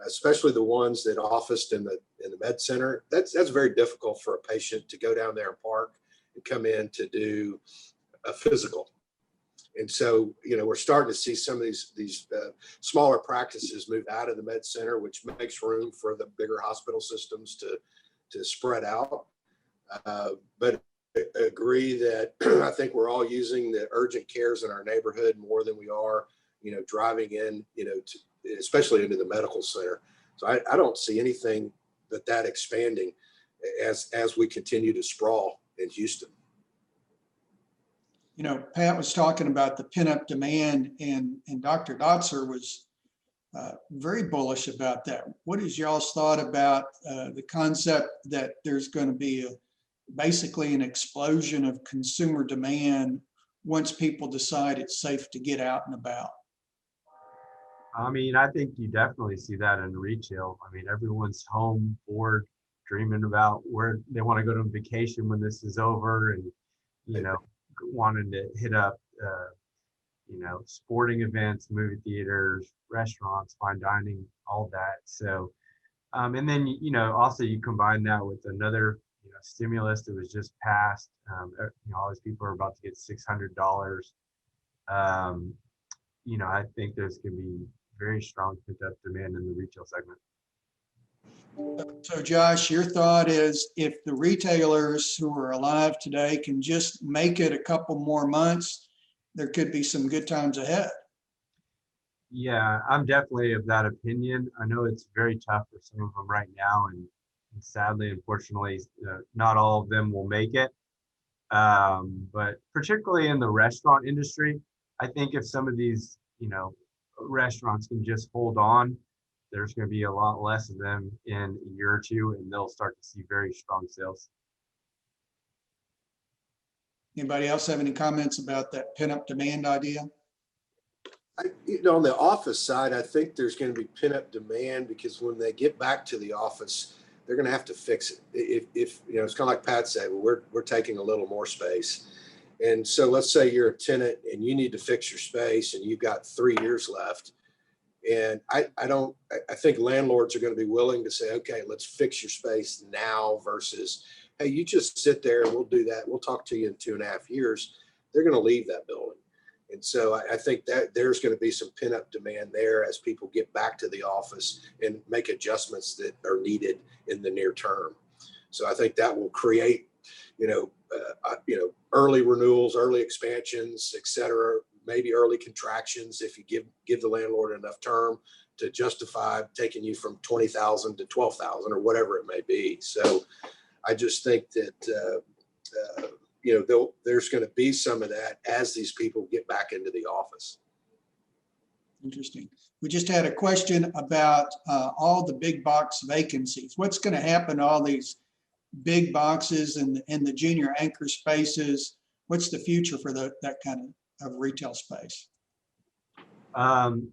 [SPEAKER 4] especially the ones that officed in the med center. That's very difficult for a patient to go down there and park and come in to do a physical. And so, we're starting to see some of these smaller practices move out of the med center, which makes room for the bigger hospital systems to spread out. But I agree that I think we're all using the urgent cares in our neighborhood more than we are, driving in, especially into the medical center. So I don't see anything that expanding as we continue to sprawl in Houston.
[SPEAKER 2] You know, Pat was talking about the pent-up demand, and Dr. Dotzer was very bullish about that. What is y'all's thought about the concept that there's going to be basically an explosion of consumer demand once people decide it's safe to get out and about?
[SPEAKER 6] I mean, I think you definitely see that in retail. I mean, everyone's home, bored, dreaming about where they want to go on vacation when this is over, and, you know, wanting to hit up, you know, sporting events, movie theaters, restaurants, fine dining, all that. So, and then, you know, also you combine that with another, you know, stimulus that was just passed. You know, all these people are about to get $600. You know, I think there's going to be very strong pent-up demand in the retail segment.
[SPEAKER 2] So Josh, your thought is if the retailers who are alive today can just make it a couple more months, there could be some good times ahead.
[SPEAKER 6] Yeah, I'm definitely of that opinion. I know it's very tough for some of them right now, and sadly, unfortunately, not all of them will make it. But particularly in the restaurant industry, I think if some of these, you know, restaurants can just hold on, there's going to be a lot less of them in a year or two, and they'll start to see very strong sales.
[SPEAKER 2] Anybody else have any comments about that pent-up demand idea?
[SPEAKER 4] You know, on the office side, I think there's going to be pent-up demand because when they get back to the office, they're going to have to fix it. If you know, it's kind of like Pat said, well, we're taking a little more space. And so let's say you're a tenant and you need to fix your space and you've got 3 years left. And I think landlords are going to be willing to say, okay, let's fix your space now versus, hey, you just sit there and we'll do that. We'll talk to you in 2.5 years. They're going to leave that building. And so I think that there's going to be some pent-up demand there as people get back to the office and make adjustments that are needed in the near term. So I think that will create, early renewals, early expansions, et cetera, maybe early contractions if you give the landlord enough term to justify taking you from 20,000 to 12,000 or whatever it may be. So I just think that, there's going to be some of that as these people get back into the office.
[SPEAKER 2] Interesting. We just had a question about all the big box vacancies. What's going to happen to all these big boxes and the junior anchor spaces? What's the future for that kind of retail space?
[SPEAKER 6] Again,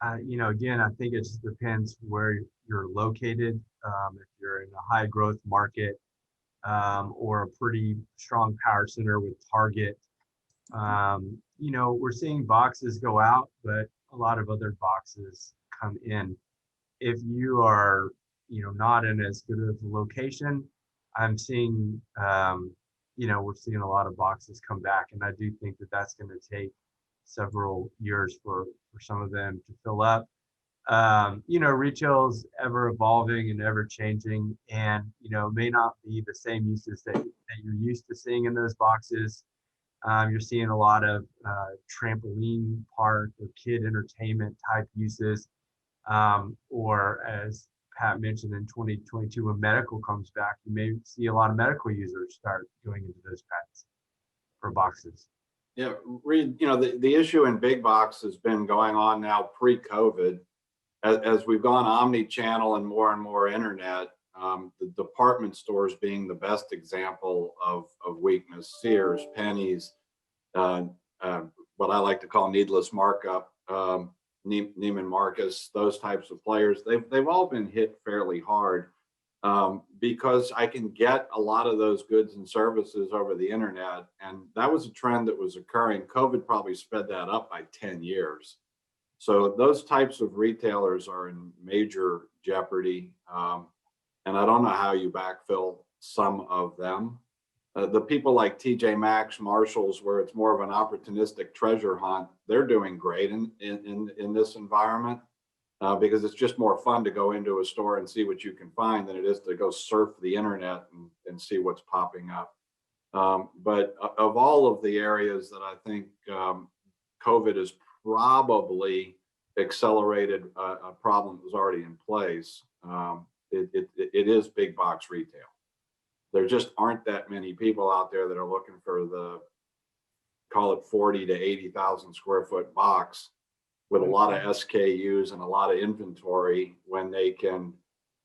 [SPEAKER 6] I think it just depends where you're located. If you're in a high growth market or a pretty strong power center with Target, we're seeing boxes go out, but a lot of other boxes come in. If you are, not in as good of a location, I'm seeing, we're seeing a lot of boxes come back, and I do think that that's going to take several years for some of them to fill up. Retail's ever evolving and ever changing, and may not be the same uses that you're used to seeing in those boxes. You're seeing a lot of trampoline park or kid entertainment type uses, or as Pat mentioned, in 2022, when medical comes back, you may see a lot of medical users start going into those pets for boxes.
[SPEAKER 5] Yeah, Reed, the issue in big box has been going on now pre-COVID. As we've gone omni-channel and more internet, the department stores being the best example of weakness. Sears, Penny's, what I like to call needless markup, Neiman Marcus, those types of players, they've all been hit fairly hard because I can get a lot of those goods and services over the internet. And that was a trend that was occurring. COVID probably sped that up by 10 years. So those types of retailers are in major jeopardy. And I don't know how you backfill some of them. The people like TJ Maxx, Marshalls, where it's more of an opportunistic treasure hunt, they're doing great in this environment because it's just more fun to go into a store and see what you can find than it is to go surf the internet and see what's popping up. But of all of the areas that I think COVID has probably accelerated a problem that was already in place, it is big box retail. there just aren't that many people out there that are looking for the, call it 40 to 80,000 square foot box with a lot of SKUs and a lot of inventory, when they can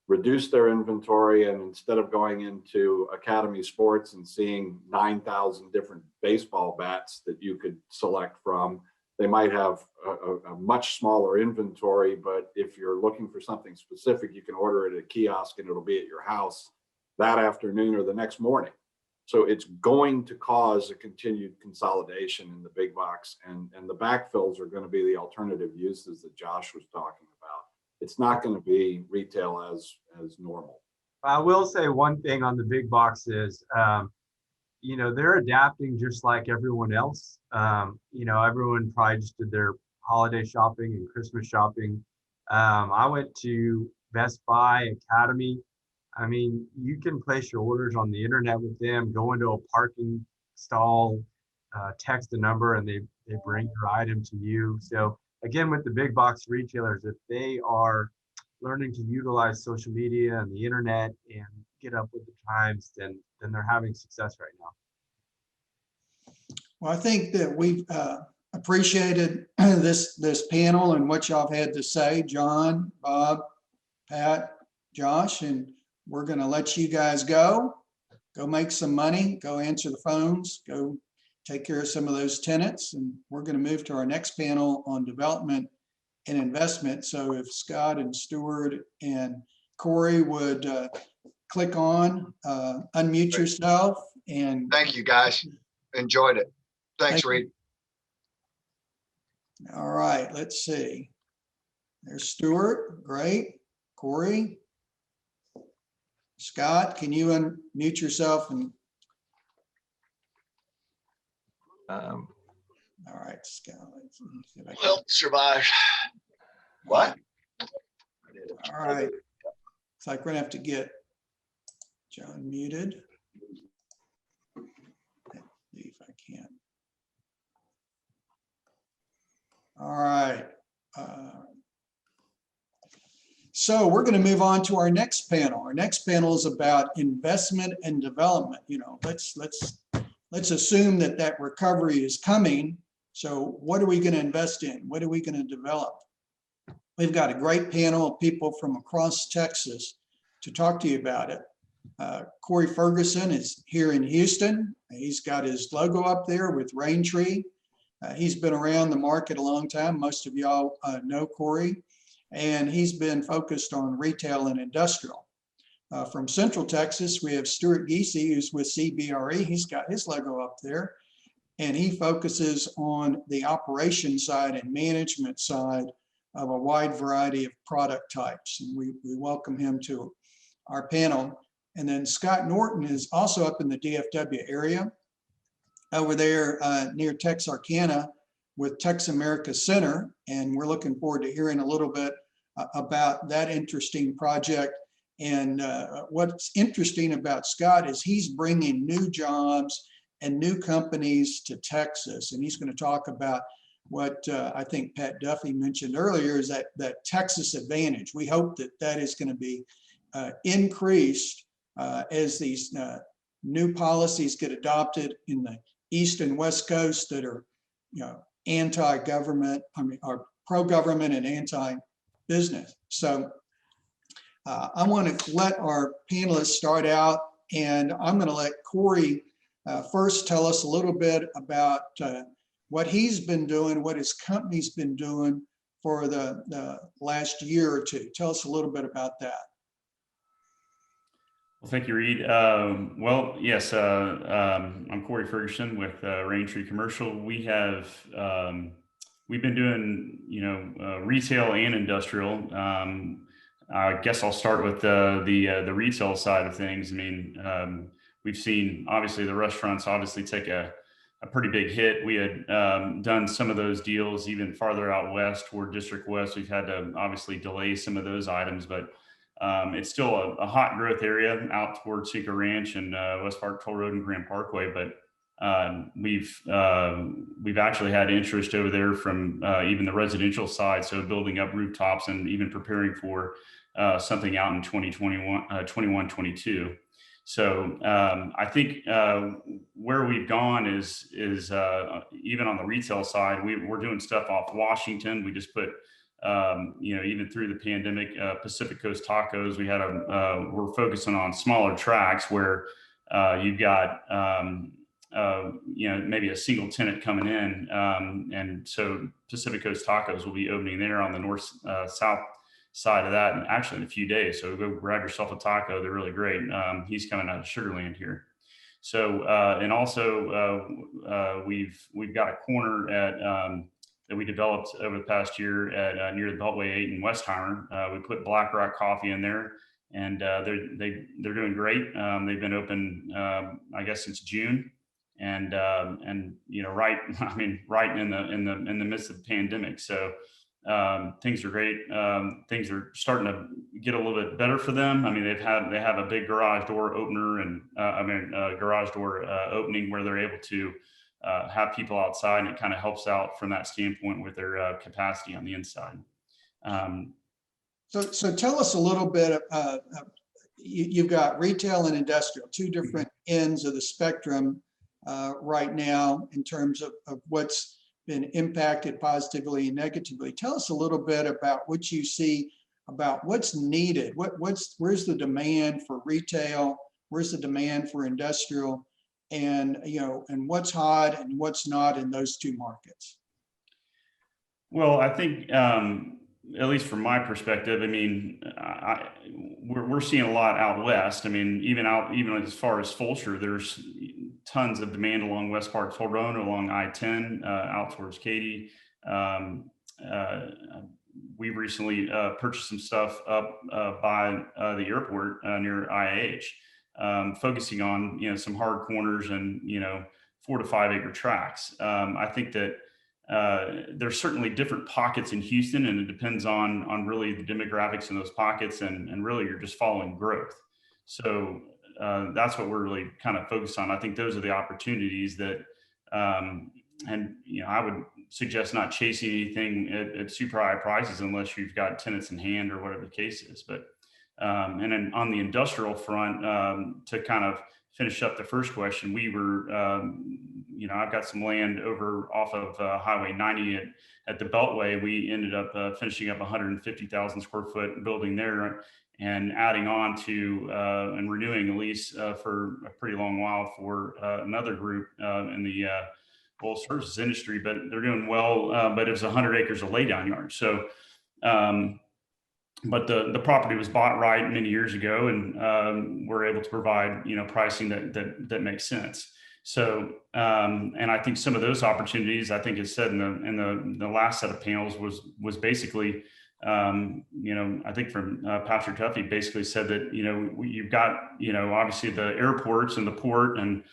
[SPEAKER 5] reduce their inventory, and instead of going into Academy Sports and seeing 9,000 different baseball bats that you could select from, they might have a much smaller inventory. But if you're looking for something specific, you can order it at a kiosk and it'll be at your house that afternoon or the next morning. So it's going to cause a continued consolidation in the big box, and the backfills are going to be the alternative uses that Josh was talking about. It's not going to be retail as normal.
[SPEAKER 6] I will say one thing on the big boxes, you know, they're adapting just like everyone else. You know, everyone probably just did their holiday shopping and Christmas shopping. I went to Best Buy, Academy. I mean, you can place your orders on the internet with them, go into a parking stall, text a number, and they bring your item to you. So again, with the big box retailers, if they are learning to utilize social media and the internet and get up with the times, then they're having success right now.
[SPEAKER 2] Well, I think that we've appreciated this panel and what y'all have had to say, John, Bob, Pat, Josh, and we're going to let you guys go make some money, go answer the phones, go take care of some of those tenants. And we're going to move to our next panel on development and investment. So if Scott and Stuart and Corey would click on, unmute yourself. And
[SPEAKER 3] Thank you, guys. Enjoyed it. Thanks, Reed.
[SPEAKER 2] All right, let's see. There's Stuart, great. Corey. Scott, can you unmute yourself? And all right, Scott. Let's see if I can-
[SPEAKER 3] Well, survive. What?
[SPEAKER 2] All right. Looks like we're gonna have to get John muted. Let's see if I can. All right. So we're going to move on to our next panel. Our next panel is about investment and development. You know, let's assume that recovery is coming. So what are we going to invest in? What are we going to develop? We've got a great panel of people from across Texas to talk to you about it. Corey Ferguson is here in Houston. He's got his logo up there with Raintree. He's been around the market a long time. Most of y'all know Corey. And he's been focused on retail and industrial. From Central Texas, we have Stuart Giese, who's with CBRE. He's got his logo up there, and he focuses on the operation side and management side of a wide variety of product types. And we welcome him to our panel. And then Scott Norton is also up in the DFW area, over there near Texarkana, with Tex America Center, and we're looking forward to hearing a little bit about that interesting project. And what's interesting about Scott is he's bringing new jobs and new companies to Texas, and he's going to talk about what I think Pat Duffy mentioned earlier, is that Texas advantage. We hope that is going to be increased as these new policies get adopted in the East and West Coast that are, you know, anti-government, are pro-government and anti-business. So I want to let our panelists start out, and I'm going to let Corey first tell us a little bit about what he's been doing, what his company's been doing for the last year or two. Tell us a little bit about that.
[SPEAKER 7] Well, thank you, Reed. Well, yes, I'm Corey Ferguson with Raintree Commercial. We've been doing, retail and industrial. I guess I'll start with the retail side of things. I mean, we've seen obviously the restaurants obviously take a pretty big hit. We had done some of those deals even farther out west toward District West. We've had to obviously delay some of those items, but it's still a hot growth area out towards Cinco Ranch and West Park Toll Road and Grand Parkway. But we've actually had interest over there from even the residential side. So building up rooftops and even preparing for something out in 21, 22. So I think where we've gone is even on the retail side, we're doing stuff off Washington. We just put, even through the pandemic, Pacific Coast Tacos, we're focusing on smaller tracks where you've got, maybe a single tenant coming in. And so Pacific Coast Tacos will be opening there on the south side of that, and actually in a few days. So go grab yourself a taco. They're really great. He's coming out of Sugar Land here. So, and also we've got a corner at, that we developed over the past year at near the Beltway 8 in Westheimer. We put Black Rock Coffee in there, and they're doing great. They've been open, I guess, since June, and right in the midst of the pandemic. So things are great. Things are starting to get a little bit better for them. I mean, they have a big garage door opener and garage door opening where they're able to have people outside, and it kind of helps out from that standpoint with their capacity on the inside.
[SPEAKER 2] So tell us a little bit. You've got retail and industrial, two different ends of the spectrum right now in terms of what's been impacted positively and negatively. Tell us a little bit about what you see, about what's needed. Where's the demand for retail? Where's the demand for industrial? And and what's hot and what's not in those two markets?
[SPEAKER 7] Well, I think at least from my perspective, I mean, we're seeing a lot out west. I mean, even as far as Fulshear, there's tons of demand along West Park Toll Road, along I-10, out towards Katy. We recently purchased some stuff up by the airport near IH, focusing on some hard corners and 4 to 5 acre tracts. I think that there's certainly different pockets in Houston, and it depends on really the demographics in those pockets, and really you're just following growth. So that's what we're really kind of focused on. I think those are the opportunities that, I would suggest not chasing anything at super high prices unless you've got tenants in hand or whatever the case is. But and then on the industrial front, to kind of finish up the first question, we were, I've got some land over off of Highway 90 at the Beltway. We ended up finishing up 150,000 square foot building there, and adding on to and renewing a lease for a pretty long while for another group in the oil services industry, but they're doing well. But it was 100 acres of laydown yard. So, but the property was bought right many years ago, and we're able to provide pricing that makes sense. So, and I think some of those opportunities, I think it said in the last set of panels was basically, I think from Patrick Duffy basically said that you've got obviously the airports and the port and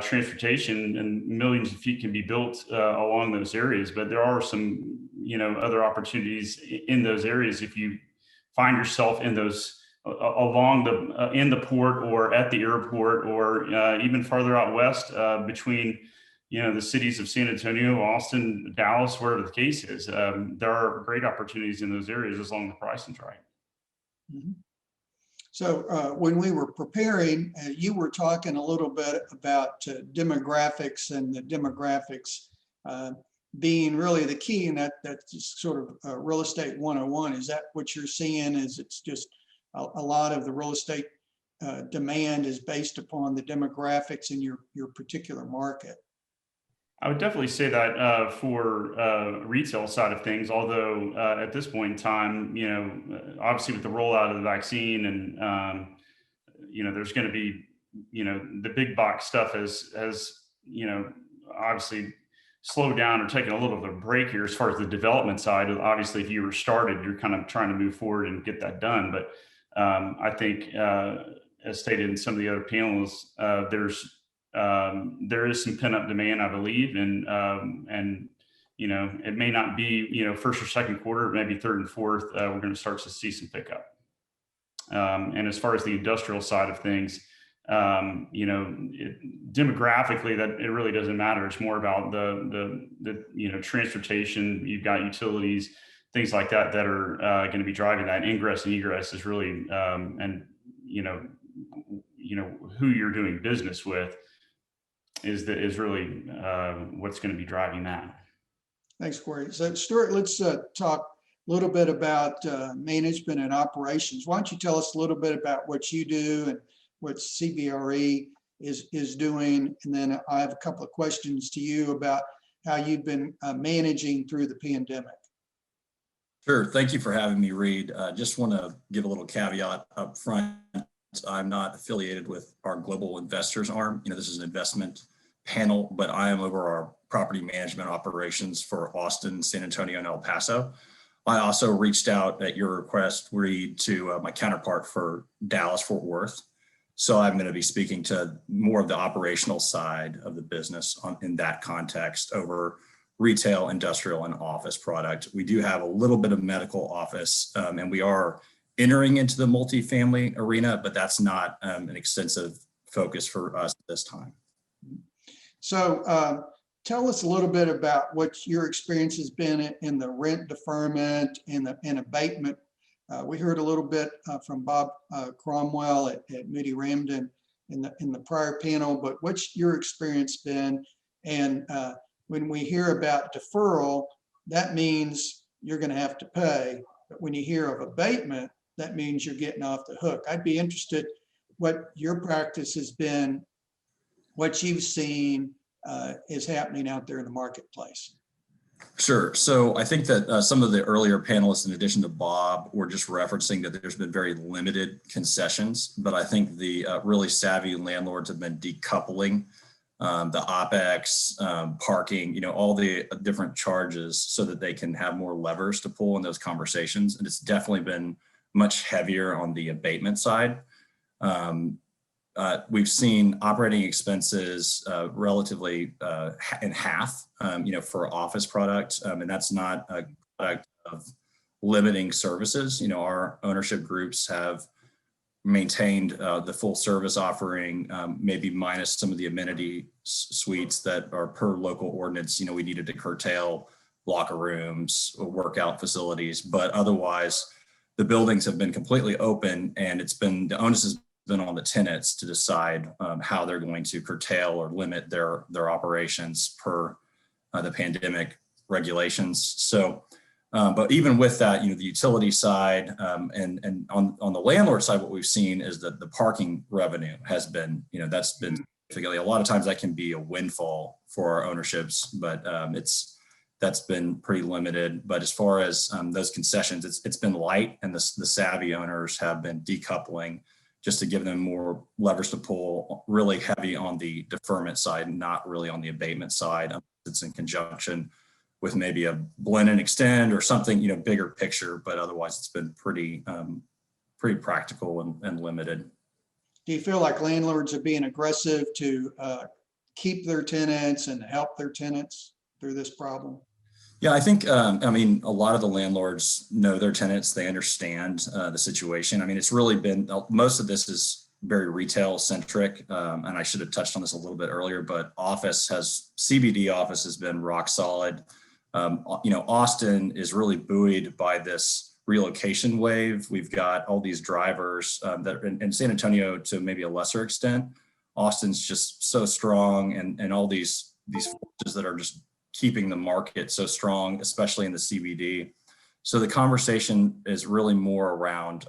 [SPEAKER 7] transportation, and millions of feet can be built along those areas, but there are some other opportunities in those areas if you find yourself in those along in the port or at the airport, or even farther out west between the cities of San Antonio, Austin, Dallas, wherever the case is. There are great opportunities in those areas as long as the pricing's right.
[SPEAKER 2] Mm-hmm. So when we were preparing, you were talking a little bit about demographics, and the demographics being really the key, and that's sort of real estate 101. Is that what you're seeing? Is it's just a lot of the real estate demand is based upon the demographics in your particular market?
[SPEAKER 7] I would definitely say that for retail side of things, although at this point in time, obviously with the rollout of the vaccine and, there's going to be, the big box stuff has obviously slowed down or taken a little bit of a break here as far as the development side. Obviously, if you were started, you're kind of trying to move forward and get that done. But I think, as stated in some of the other panels, there is some pent-up demand, I believe, and it may not be first or second quarter, maybe third and fourth. We're going to start to see some pickup. And as far as the industrial side of things, demographically, that it really doesn't matter. It's more about the transportation. You've got utilities, things like that are going to be driving that. Ingress and egress is really who you're doing business with is really what's going to be driving that.
[SPEAKER 2] Thanks, Corey. So Stuart, let's talk a little bit about management and operations. Why don't you tell us a little bit about what you do and what CBRE is doing? And then I have a couple of questions to you about how you've been managing through the pandemic.
[SPEAKER 8] Sure. Thank you for having me, Reed. Just want to give a little caveat up front. I'm not affiliated with our global investors arm. This is an investment panel, but I am over our property management operations for Austin, San Antonio, and El Paso. I also reached out at your request, Reed, to my counterpart for Dallas, Fort Worth. So I'm going to be speaking to more of the operational side of the business in that context over retail, industrial, and office product. We do have a little bit of medical office, and we are entering into the multifamily arena, but that's not an extensive focus for us this time.
[SPEAKER 2] So tell us a little bit about what your experience has been in the rent deferment and abatement. We heard a little bit from Bob Cromwell at Moody Rambin in the prior panel, but what's your experience been? And when we hear about deferral, that means you're going to have to pay. But when you hear of abatement, that means you're getting off the hook. I'd be interested what your practice has been, what you've seen is happening out there in the marketplace.
[SPEAKER 8] Sure. So I think that some of the earlier panelists, in addition to Bob, were just referencing that there's been very limited concessions, but I think the really savvy landlords have been decoupling the OPEX, parking, all the different charges so that they can have more levers to pull in those conversations. And it's definitely been much heavier on the abatement side. We've seen operating expenses relatively in half, for office product, and that's not a product of limiting services. Our ownership groups have maintained the full service offering, maybe minus some of the amenity suites that are per local ordinance. We needed to curtail locker rooms, workout facilities, but otherwise the buildings have been completely open, and the onus has been on the tenants to decide how they're going to curtail or limit their operations per the pandemic regulations. So, but even with that, the utility side and on the landlord side, what we've seen is that the parking revenue has been, that's been a lot of times that can be a windfall for our ownerships, but that's been pretty limited. But as far as those concessions, it's been light, and the savvy owners have been decoupling just to give them more levers to pull, really heavy on the deferment side, not really on the abatement side. It's in conjunction with maybe a blend and extend or something, bigger picture, but otherwise it's been pretty practical and limited.
[SPEAKER 2] Do you feel like landlords are being aggressive to keep their tenants and help their tenants through this problem?
[SPEAKER 8] Yeah, I think, a lot of the landlords know their tenants. They understand the situation. It's really been, most of this is very retail centric. And I should have touched on this a little bit earlier, but CBD office has been rock solid. Austin is really buoyed by this relocation wave. We've got all these drivers that in San Antonio to maybe a lesser extent. Austin's just so strong, and all these forces that are just keeping the market so strong, especially in the CBD. So the conversation is really more around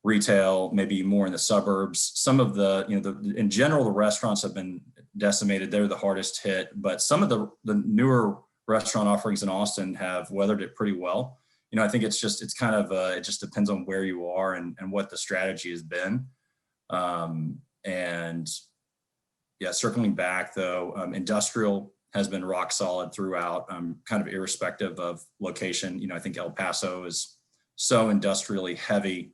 [SPEAKER 8] retail, maybe more in the suburbs. Some of in general, the restaurants have been decimated. They're the hardest hit, but some of the newer restaurant offerings in Austin have weathered it pretty well. I think it just depends on where you are and what the strategy has been. And yeah, circling back though, industrial has been rock solid throughout, kind of irrespective of location. I think El Paso is so industrially heavy.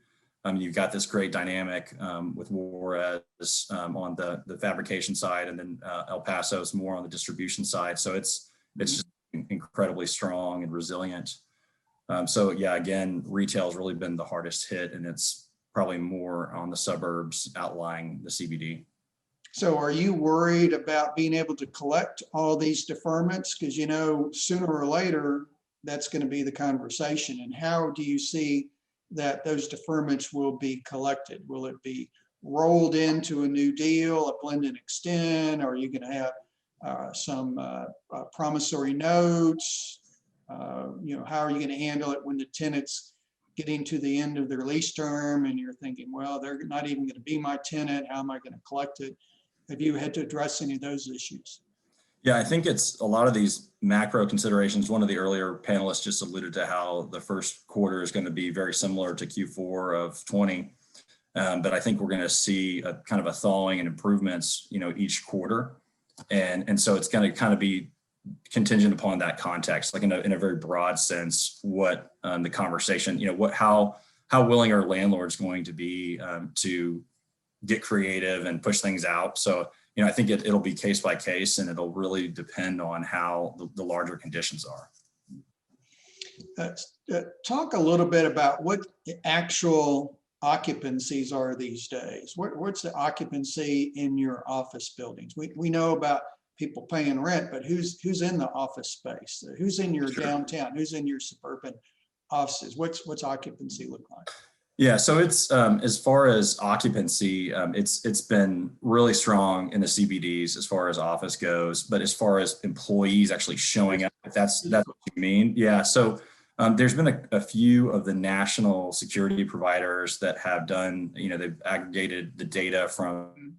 [SPEAKER 8] You've got this great dynamic with Juarez on the fabrication side, and then El Paso is more on the distribution side. So it's just incredibly strong and resilient. So yeah, again, retail has really been the hardest hit, and it's probably more on the suburbs outlying the CBD.
[SPEAKER 2] So are you worried about being able to collect all these deferments? Because, sooner or later, that's going to be the conversation. And how do you see that those deferments will be collected? Will it be rolled into a new deal, a blend and extend? Are you going to have some promissory notes? How are you going to handle it when the tenant's getting to the end of their lease term and you're thinking, well, they're not even going to be my tenant. How am I going to collect it? Have you had to address any of those issues?
[SPEAKER 8] Yeah, I think it's a lot of these macro considerations. One of the earlier panelists just alluded to how the first quarter is going to be very similar to Q4 of 20. But I think we're going to see a kind of a thawing and improvements, each quarter. And so it's going to kind of be contingent upon that context, like in a very broad sense, what the conversation, how willing are landlords going to be to get creative and push things out. So, I think it'll be case by case, and it'll really depend on how the larger conditions are.
[SPEAKER 2] Talk a little bit about what the actual occupancies are these days. What's the occupancy in your office buildings? We know about people paying rent, but who's in the office space? Who's in your downtown? Who's in your suburban offices? What's occupancy look like?
[SPEAKER 8] Yeah, so it's as far as occupancy, it's been really strong in the CBDs as far as office goes, but as far as employees actually showing up, if that's what you mean. Yeah, so there's been a few of the national security providers that have done, they've aggregated the data from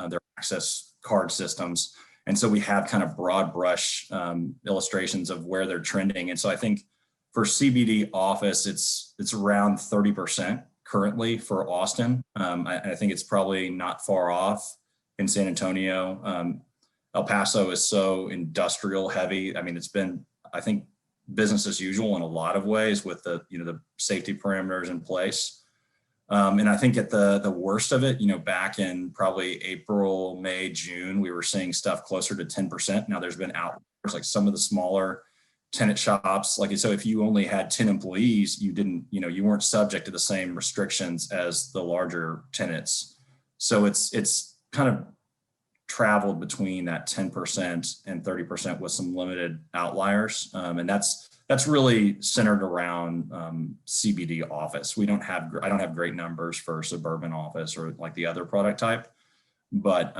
[SPEAKER 8] their access card systems. And so we have kind of broad brush illustrations of where they're trending. And so I think for CBD office, it's around 30% currently for Austin. I think it's probably not far off in San Antonio. El Paso is so industrial heavy. I mean, it's been, I think, business as usual in a lot of ways with the safety parameters in place. And I think at the worst of it, back in probably April, May, June, we were seeing stuff closer to 10%. Now there's been outliers, like some of the smaller tenant shops. Like, so if you only had 10 employees, you weren't subject to the same restrictions as the larger tenants. So it's kind of traveled between that 10% and 30% with some limited outliers. And that's really centered around CBD office. I don't have great numbers for suburban office or like the other product type, but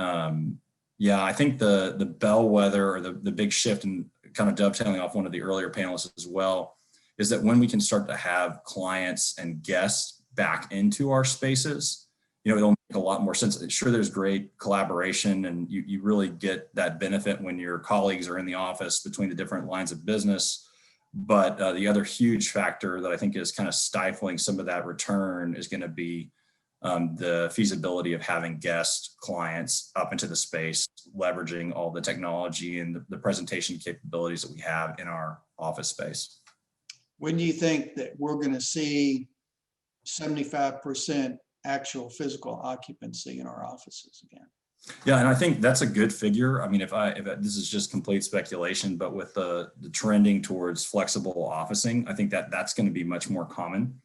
[SPEAKER 8] yeah, I think the bellwether or the big shift, and kind of dovetailing off one of the earlier panelists as well, is that when we can start to have clients and guests back into our spaces, it'll make a lot more sense. Sure, there's great collaboration and you really get that benefit when your colleagues are in the office between the different lines of business. But the other huge factor that I think is kind of stifling some of that return is going to be the feasibility of having guest clients up into the space, leveraging all the technology and the presentation capabilities that we have in our office space.
[SPEAKER 2] When do you think that we're going to see 75% actual physical occupancy in our offices again?
[SPEAKER 8] Yeah, and I think that's a good figure. I mean, if this is just complete speculation, but with the trending towards flexible officing, I think that's going to be much more common.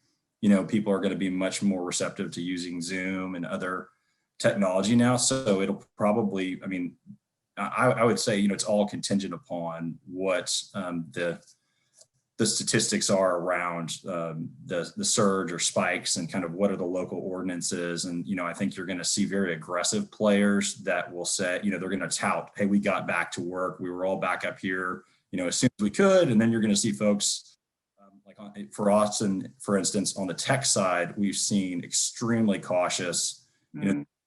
[SPEAKER 8] People are going to be much more receptive to using Zoom and other technology now. So it'll probably, I would say, it's all contingent upon what the statistics are around the surge or spikes and kind of what are the local ordinances. And, I think you're going to see very aggressive players that will say, they're going to tout, hey, we got back to work. We were all back up here, as soon as we could. And then you're going to see folks for us, and for instance, on the tech side, we've seen extremely cautious,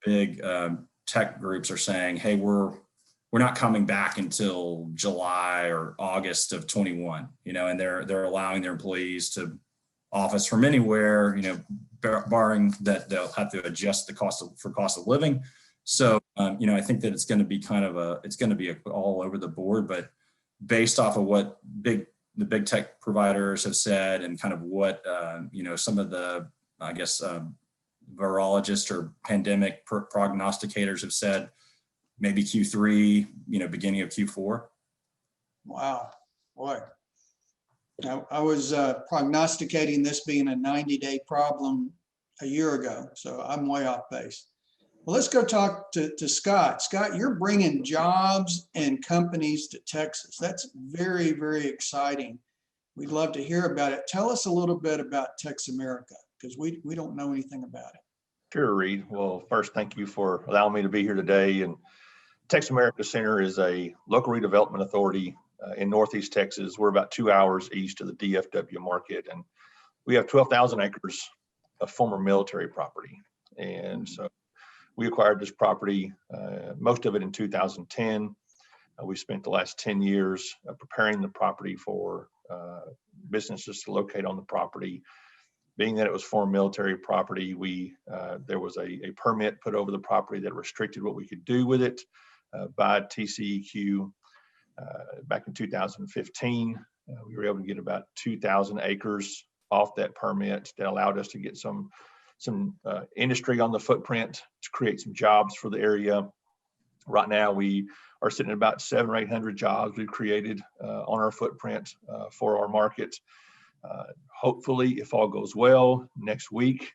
[SPEAKER 8] big tech groups are saying, hey, we're not coming back until July or August of 21, and they're allowing their employees to office from anywhere, barring that they'll have to adjust the cost of living. So, I think that it's going to be it's going to be all over the board, but based off of what the big tech providers have said and kind of what, some of the, I guess, virologists or pandemic prognosticators have said, maybe Q3, beginning of Q4. Wow,
[SPEAKER 2] boy. Now, I was prognosticating this being a 90-day problem a year ago, so I'm way off base. Well, let's go talk to Scott. Scott, you're bringing jobs and companies to Texas. That's very, very exciting. We'd love to hear about it. Tell us a little bit about Tex America, because we don't know anything about it.
[SPEAKER 9] Sure, Reed. Well, first, thank you for allowing me to be here today. And Texas America Center is a local redevelopment authority in Northeast Texas. We're about 2 hours east of the DFW market, and we have 12,000 acres of former military property. And so we acquired this property, most of it in 2010. We spent the last 10 years preparing the property for businesses to locate on the property. Being that it was former military property, there was a permit put over the property that restricted what we could do with it by TCEQ. Back in 2015, we were able to get about 2,000 acres off that permit that allowed us to get some industry on the footprint to create some jobs for the area. Right now, we are sitting at about 700 or 800 jobs we've created on our footprint for our market. Hopefully, if all goes well, next week,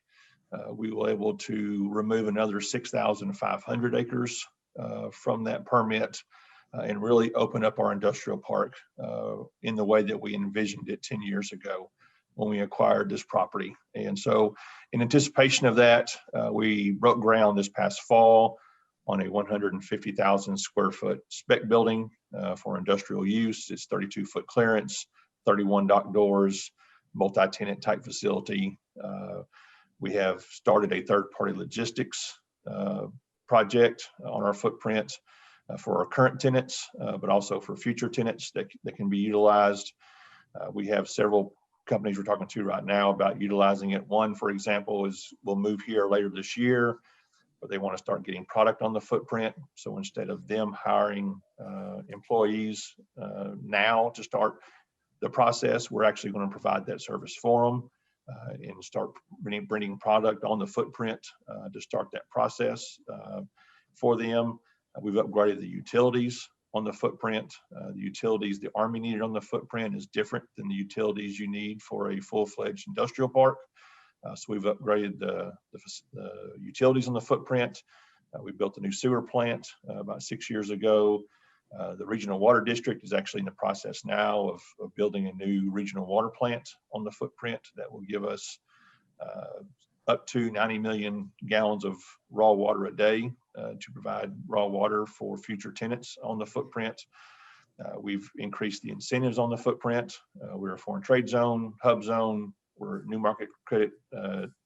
[SPEAKER 9] we will be able to remove another 6,500 acres from that permit and really open up our industrial park in the way that we envisioned it 10 years ago when we acquired this property. And so in anticipation of that, we broke ground this past fall on a 150,000 square foot spec building for industrial use. It's 32-foot clearance, 31 dock doors, multi-tenant type facility. We have started a third-party logistics project on our footprint for our current tenants, but also for future tenants that can be utilized. We have several companies we're talking to right now about utilizing it. One, for example, will move here later this year, but they want to start getting product on the footprint. So instead of them hiring employees now to start the process, we're actually going to provide that service for them and start bringing product on the footprint to start that process for them. We've upgraded the utilities on the footprint. The utilities the Army needed on the footprint is different than the utilities you need for a full-fledged industrial park. So we've upgraded the utilities on the footprint. We built a new sewer plant about 6 years ago. The regional water district is actually in the process now of building a new regional water plant on the footprint that will give us up to 90 million gallons of raw water a day to provide raw water for future tenants on the footprint. We've increased the incentives on the footprint. We're a foreign trade zone, hub zone. We're new market credit,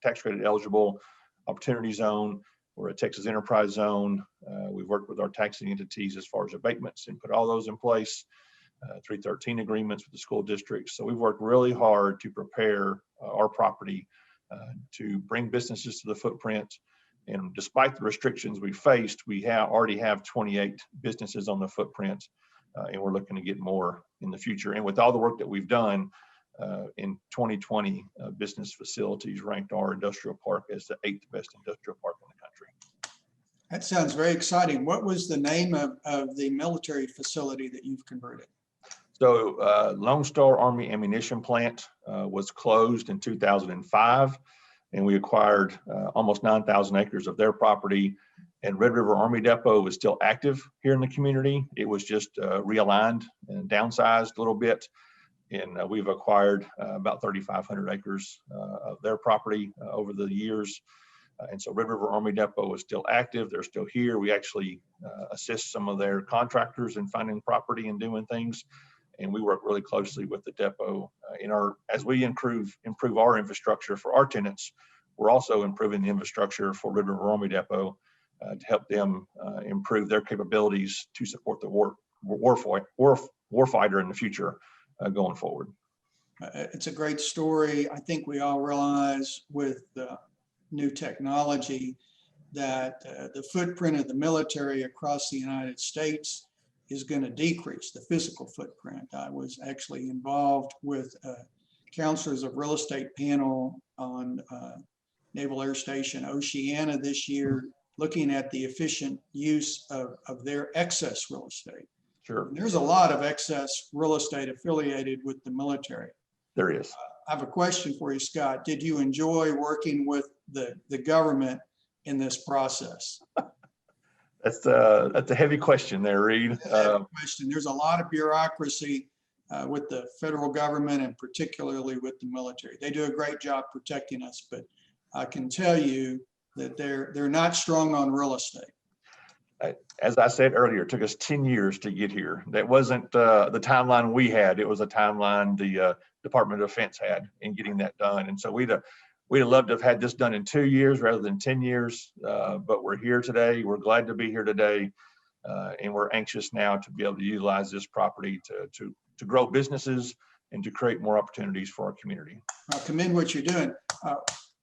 [SPEAKER 9] tax credit eligible, opportunity zone. We're a Texas enterprise zone. We've worked with our taxing entities as far as abatements and put all those in place. 313 agreements with the school districts. So we've worked really hard to prepare our property to bring businesses to the footprint. And despite the restrictions we faced, we already have 28 businesses on the footprint, and we're looking to get more in the future. And with all the work that we've done, in 2020, Business Facilities ranked our industrial park as the 8th best industrial park in the country.
[SPEAKER 2] That sounds very exciting. What was the name of the military facility that you've converted?
[SPEAKER 9] So Lone Star Army Ammunition Plant was closed in 2005, and we acquired almost 9,000 acres of their property. And Red River Army Depot is still active here in the community. It was just realigned and downsized a little bit. And we've acquired about 3,500 acres of their property over the years. And so Red River Army Depot is still active. They're still here. We actually assist some of their contractors in finding property and doing things. And we work really closely with the depot as we improve our infrastructure for our tenants. We're also improving the infrastructure for Red River Army Depot to help them improve their capabilities to support the warfighter in the future going forward.
[SPEAKER 2] It's a great story. I think we all realize with new technology that the footprint of the military across the United States is going to decrease, the physical footprint. I was actually involved with counselors of real estate panel on Naval Air Station Oceana this year, looking at the efficient use of their excess real estate.
[SPEAKER 9] Sure.
[SPEAKER 2] And there's a lot of excess real estate affiliated with the military.
[SPEAKER 9] There is.
[SPEAKER 2] I have a question for you, Scott. Did you enjoy working with the government in this process?
[SPEAKER 9] That's a heavy question there, Reed.
[SPEAKER 2] There's a lot of bureaucracy with the federal government and particularly with the military. They do a great job protecting us, but I can tell you that they're not strong on real estate.
[SPEAKER 9] As I said earlier, it took us 10 years to get here. That wasn't the timeline we had. It was a timeline the Department of Defense had in getting that done. And so we'd have loved to have had this done in 2 years rather than 10 years. But we're here today. We're glad to be here today. And we're anxious now to be able to utilize this property to grow businesses and to create more opportunities for our community.
[SPEAKER 2] I commend what you're doing.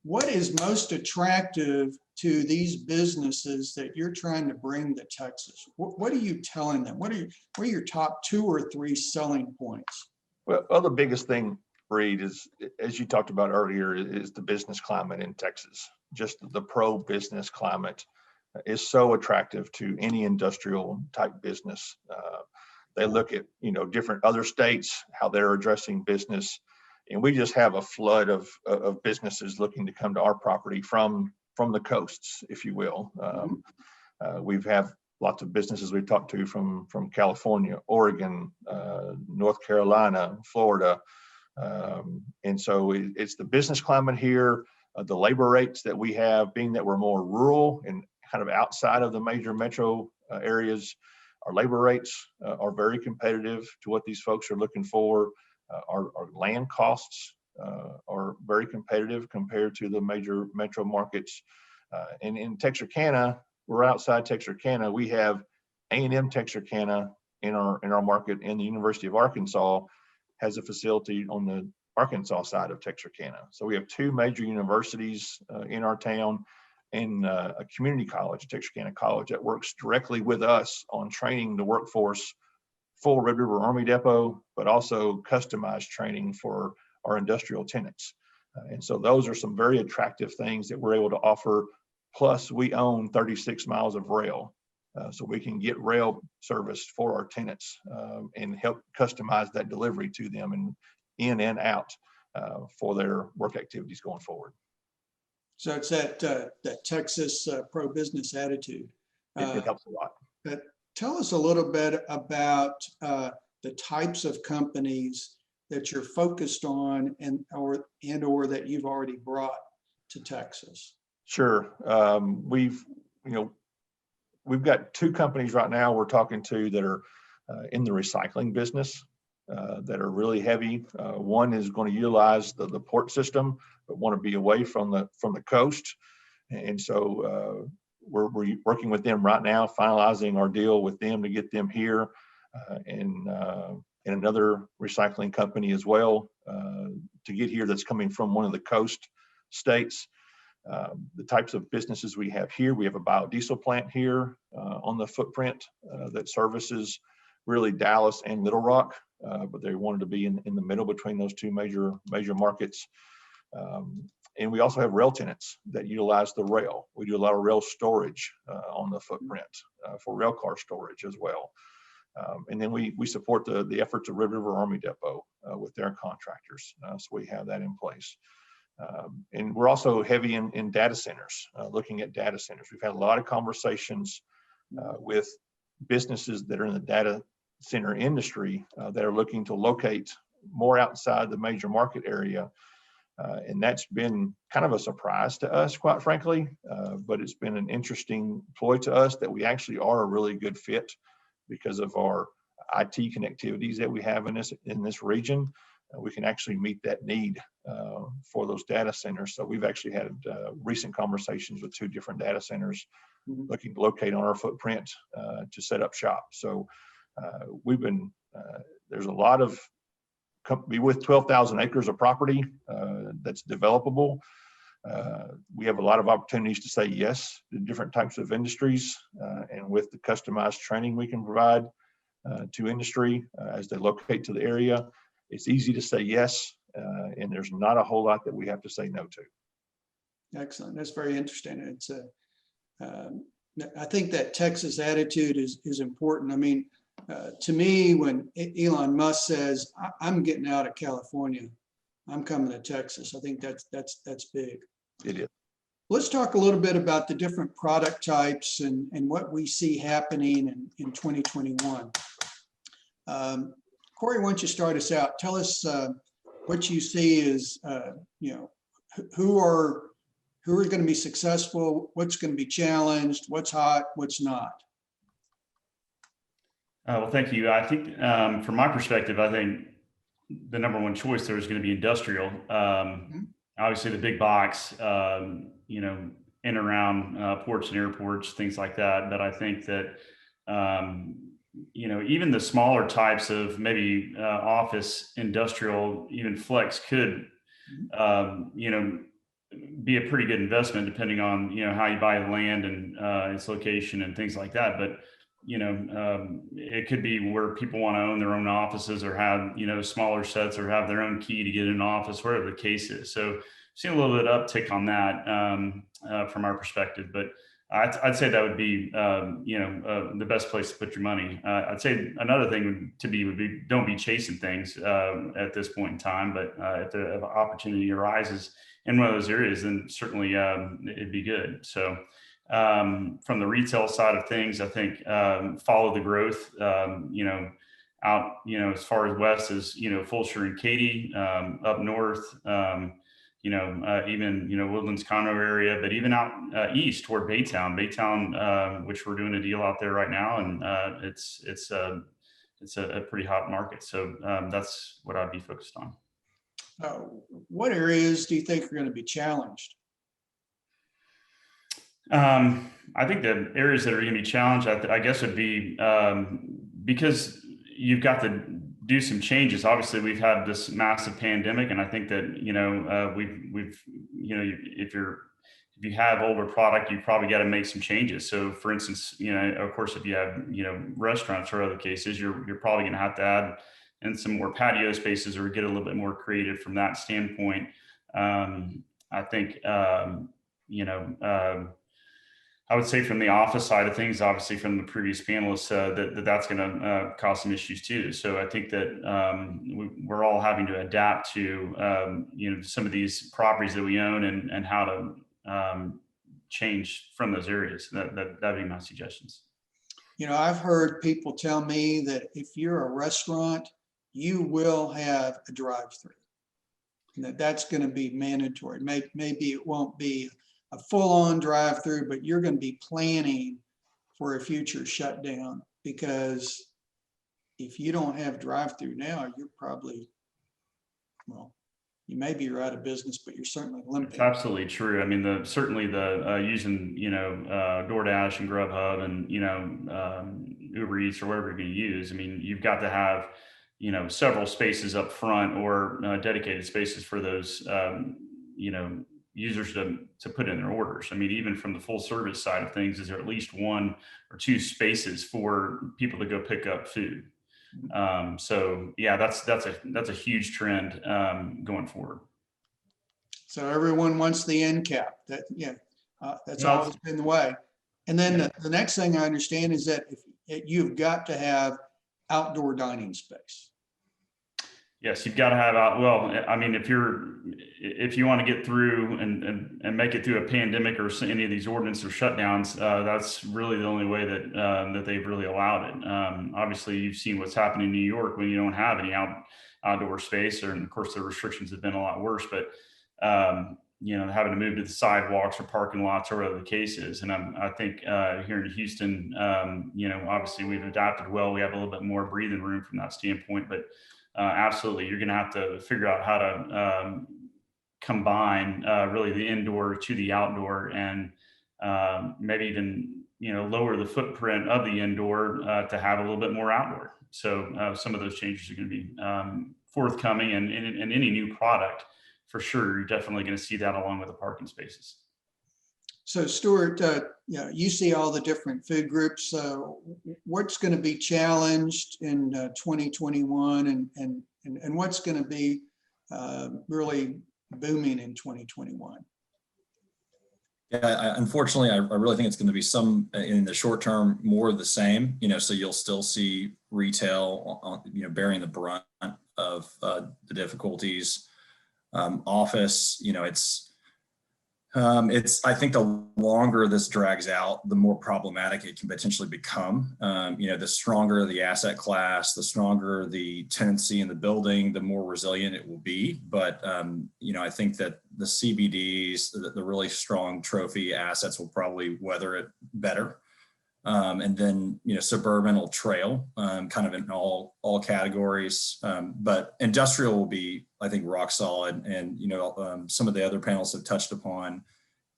[SPEAKER 2] What is most attractive to these businesses that you're trying to bring to Texas? What are you telling them? What are your top 2 or 3 selling points?
[SPEAKER 9] Well, the biggest thing, Reed, is, as you talked about earlier, is the business climate in Texas. Just the pro-business climate is so attractive to any industrial type business. They look at, different other states, how they're addressing business. And we just have a flood of businesses looking to come to our property from the coasts, if you will. We've have lots of businesses we've talked to from California, Oregon, North Carolina, Florida. And so it's the business climate here, the labor rates that we have, being that we're more rural and kind of outside of the major metro areas. Our labor rates are very competitive to what these folks are looking for. Our land costs are very competitive compared to the major metro markets. And in Texarkana, we're outside Texarkana. We have A&M Texarkana in our market, and the University of Arkansas has a facility on the Arkansas side of Texarkana. So we have 2 major universities in our town, and a community college, Texarkana College, that works directly with us on training the workforce for Red River Army Depot, but also customized training for our industrial tenants. And so those are some very attractive things that we're able to offer. Plus, we own 36 miles of rail, so we can get rail service for our tenants and help customize that delivery to them and in and out for their work activities going forward.
[SPEAKER 2] So it's that Texas pro-business attitude.
[SPEAKER 9] It helps a lot.
[SPEAKER 2] But tell us a little bit about the types of companies that you're focused on and or that you've already brought to Texas.
[SPEAKER 9] Sure. We've got 2 companies right now we're talking to that are in the recycling business that are really heavy. One is going to utilize the port system, but want to be away from the coast. And so we're working with them right now, finalizing our deal with them to get them here, and another recycling company as well to get here that's coming from one of the coast states. The types of businesses we have here, we have a biodiesel plant here on the footprint that services really Dallas and Little Rock, but they wanted to be in the middle between those 2 major markets. And we also have rail tenants that utilize the rail. We do a lot of rail storage on the footprint for rail car storage as well. And then we support the efforts of Red River Army Depot with their contractors. So we have that in place. And we're also heavy in data centers, looking at data centers. We've had a lot of conversations with businesses that are in the data center industry that are looking to locate more outside the major market area. And that's been kind of a surprise to us, quite frankly, but it's been an interesting ploy to us that we actually are a really good fit because of our IT connectivities that we have in this region. We can actually meet that need for those data centers. So we've actually had recent conversations with 2 different data centers looking to locate on our footprint to set up shop. So we've been, there's a lot of company with 12,000 acres of property that's developable. We have a lot of opportunities to say yes to different types of industries, and with the customized training we can provide to industry as they locate to the area, it's easy to say yes, and there's not a whole lot that we have to say no to.
[SPEAKER 2] Excellent. That's very interesting. It's I think that Texas attitude is important. I mean, to me, when Elon Musk says, "I'm getting out of California, I'm coming to Texas," I think that's big.
[SPEAKER 9] It is.
[SPEAKER 2] Let's talk a little bit about the different product types and what we see happening in 2021. Corey, why don't you start us out? Tell us what you see is, who who are going to be successful, what's going to be challenged, what's hot, what's not?
[SPEAKER 7] Well, thank you. I think from my perspective, I think the number one choice there is going to be industrial. Obviously, the big box, you know, in and around ports and airports, things like that. But I think that, you know, even the smaller types of maybe office, industrial, even flex could, you know, be a pretty good investment depending on, you know, how you buy the land and its location and things like that. But you know, it could be where people want to own their own offices or have, you know, smaller sets or have their own key to get in an office, whatever the case is. So seeing a little bit uptick on that from our perspective, but I'd say that would be, you know, the best place to put your money. I'd say another thing would be don't be chasing things at this point in time, but if the opportunity arises in one of those areas, then certainly it'd be good. So from the retail side of things, I think follow the growth, you know, out, you know, as far as west as, you know, Fulshire and Katy, up north, you know, even, you know, Woodlands Conroe area, but even out east toward Baytown, which we're doing a deal out there right now. And it's a pretty hot market. So that's what I'd be focused on.
[SPEAKER 2] What areas do you think are going to be challenged?
[SPEAKER 7] I think the areas that are going to be challenged, I guess, would be because you've got to do some changes. Obviously, we've had this massive pandemic, and I think that, you know, we've you know, if you have older product, you probably got to make some changes. So, for instance, you know, of course, if you have, you know, restaurants or other cases, you're probably going to have to add in some more patio spaces or get a little bit more creative from that standpoint. I think, you know. I would say from the office side of things, obviously from the previous panelists, that's going to cause some issues too. So I think that we're all having to adapt to, you know, some of these properties that we own and how to change from those areas. That'd be my suggestions.
[SPEAKER 2] You know, I've heard people tell me that if you're a restaurant, you will have a drive-through, and that's going to be mandatory. Maybe it won't be a full-on drive-through, but you're going to be planning for a future shutdown, because if you don't have drive-through now, you're probably, well, you maybe you're out of business, but you're certainly limited.
[SPEAKER 7] It's absolutely true. I mean, certainly using, you know, DoorDash and Grubhub and, you know, Uber Eats or whatever you use. I mean, you've got to have, you know, several spaces up front or dedicated spaces for those, you know, users to put in their orders. I mean, even from the full service side of things, is there at least 1 or 2 spaces for people to go pick up food? So yeah, that's a huge trend going forward.
[SPEAKER 2] So everyone wants the end cap. That's always been the way. And then the next thing I understand is that you've got to have outdoor dining space.
[SPEAKER 7] Yes, you've got to have well, I mean, if you want to get through and make it through a pandemic or any of these ordinance or shutdowns, that's really the only way that they've really allowed it. Obviously, you've seen what's happened in New York when you don't have any outdoor space, and of course the restrictions have been a lot worse. But you know, having to move to the sidewalks or parking lots or whatever the case is. And I think here in Houston, you know, obviously we've adapted well. We have a little bit more breathing room from that standpoint, but absolutely, you're going to have to figure out how to combine really the indoor to the outdoor, and maybe even, you know, lower the footprint of the indoor to have a little bit more outdoor. So some of those changes are going to be forthcoming, and any new product, for sure, you're definitely going to see that along with the parking spaces.
[SPEAKER 2] So Stuart, you know, you see all the different food groups. What's going to be challenged in 2021, and what's going to be really booming in 2021?
[SPEAKER 8] Yeah, unfortunately, I really think it's going to be some in the short term more of the same. You know, so you'll still see retail, you know, bearing the brunt of the difficulties. Office, you know, it's I think the longer this drags out, the more problematic it can potentially become. The stronger the asset class, the stronger the tenancy in the building, the more resilient it will be. But, I think that the CBDs, the really strong trophy assets will probably weather it better. And then, suburban will trail kind of in all categories. But industrial will be, I think, rock solid. And, some of the other panels have touched upon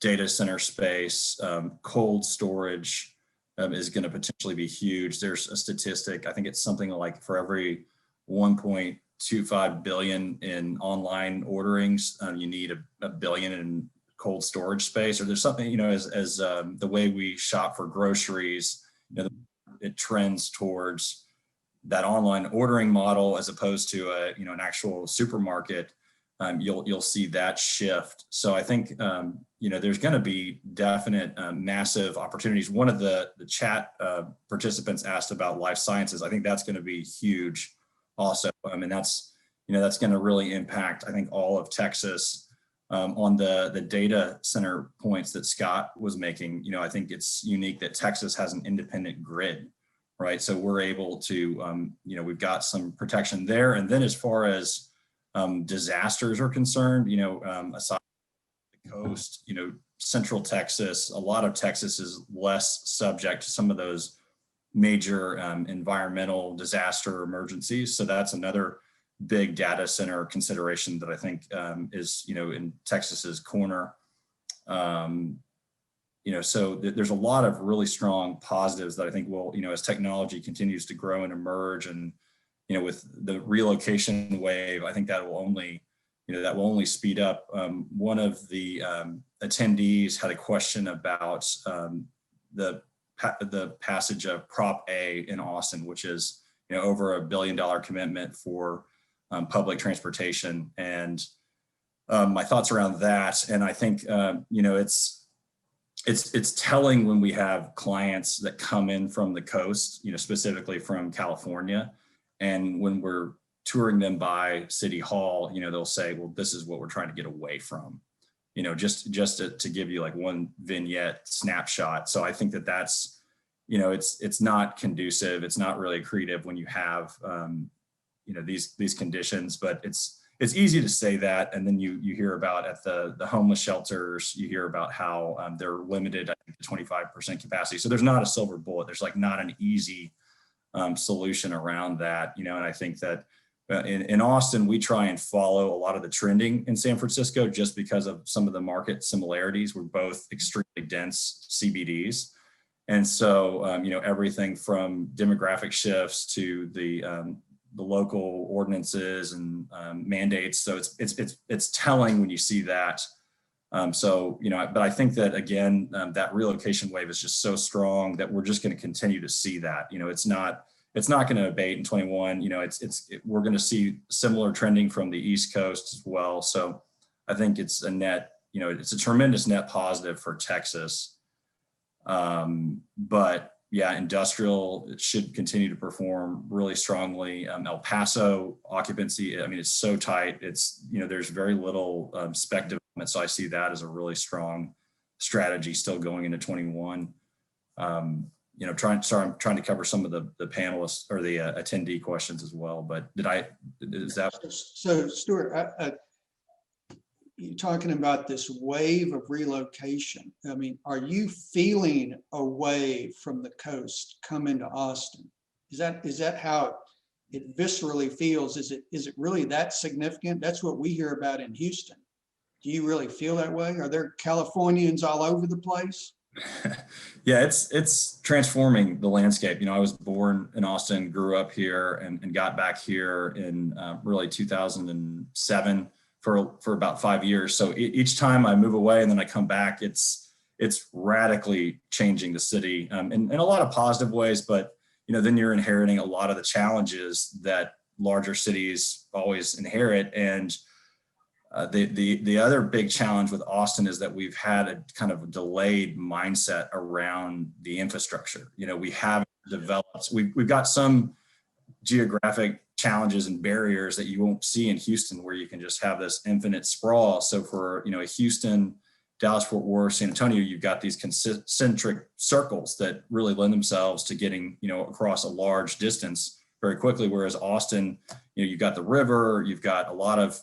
[SPEAKER 8] data center space, cold storage is going to potentially be huge. There's a statistic, I think it's something like for every 1.25 billion in online orderings, you need a billion in cold storage space, or there's something, as the way we shop for groceries, it trends towards that online ordering model as opposed to an actual supermarket. You'll see that shift. So I think there's going to be definite massive opportunities. One of the chat participants asked about life sciences. I think that's going to be huge also. And that's going to really impact, I think, all of Texas. On the data center points that Scott was making, I think it's unique that Texas has an independent grid, right? So we're able to, we've got some protection there. And then as far as disasters are concerned, aside from the coast, Central Texas, a lot of Texas is less subject to some of those major environmental disaster emergencies. So that's another big data center consideration that I think is, in Texas's corner. So there's a lot of really strong positives that I think will, as technology continues to grow and emerge, and, with the relocation wave, I think that will only speed up. One of the attendees had a question about the passage of Prop A in Austin, which is, over $1 billion commitment for public transportation, and my thoughts around that. And I think, it's telling when we have clients that come in from the coast, specifically from California, and when we're touring them by City Hall, they'll say, well, this is what we're trying to get away from, just to give you like one vignette snapshot. So I think that's, it's not conducive. It's not really accretive when you have, these conditions, but it's easy to say that. And then you hear about at the homeless shelters, you hear about how they're limited, I think, to 25% capacity. So there's not a silver bullet. There's like not an easy solution around that, and I think that in Austin, we try and follow a lot of the trending in San Francisco just because of some of the market similarities. We're both extremely dense CBDs. And so, everything from demographic shifts to the local ordinances and mandates. So it's telling when you see that. But I think that, again, that relocation wave is just so strong that we're just going to continue to see that. It's not going to abate in 21. We're going to see similar trending from the East Coast as well. So I think it's a net, it's a tremendous net positive for Texas. But yeah, industrial, it should continue to perform really strongly. El Paso occupancy, I mean, it's so tight. It's, there's very little spec development. So I see that as a really strong strategy still going into 21. I'm trying to cover some of the panelists or the attendee questions as well, but is that?
[SPEAKER 2] So Stuart, you're talking about this wave of relocation. I mean, are you feeling a wave from the coast coming to Austin? Is that how it viscerally feels? Is it really that significant? That's what we hear about in Houston. Do you really feel that way? Are there Californians all over the place?
[SPEAKER 8] Yeah, it's transforming the landscape. I was born in Austin, grew up here, and got back here in really 2007 for about 5 years. So each time I move away and then I come back, it's radically changing the city in a lot of positive ways. But then you're inheriting a lot of the challenges that larger cities always inherit. And the other big challenge with Austin is that we've had a kind of delayed mindset around the infrastructure. We haven't developed, we've got some geographic challenges and barriers that you won't see in Houston, where you can just have this infinite sprawl. So for, a Houston Dallas, Fort Worth, San Antonio, you've got these concentric circles that really lend themselves to getting, across a large distance very quickly. Whereas Austin, you've got the river, you've got a lot of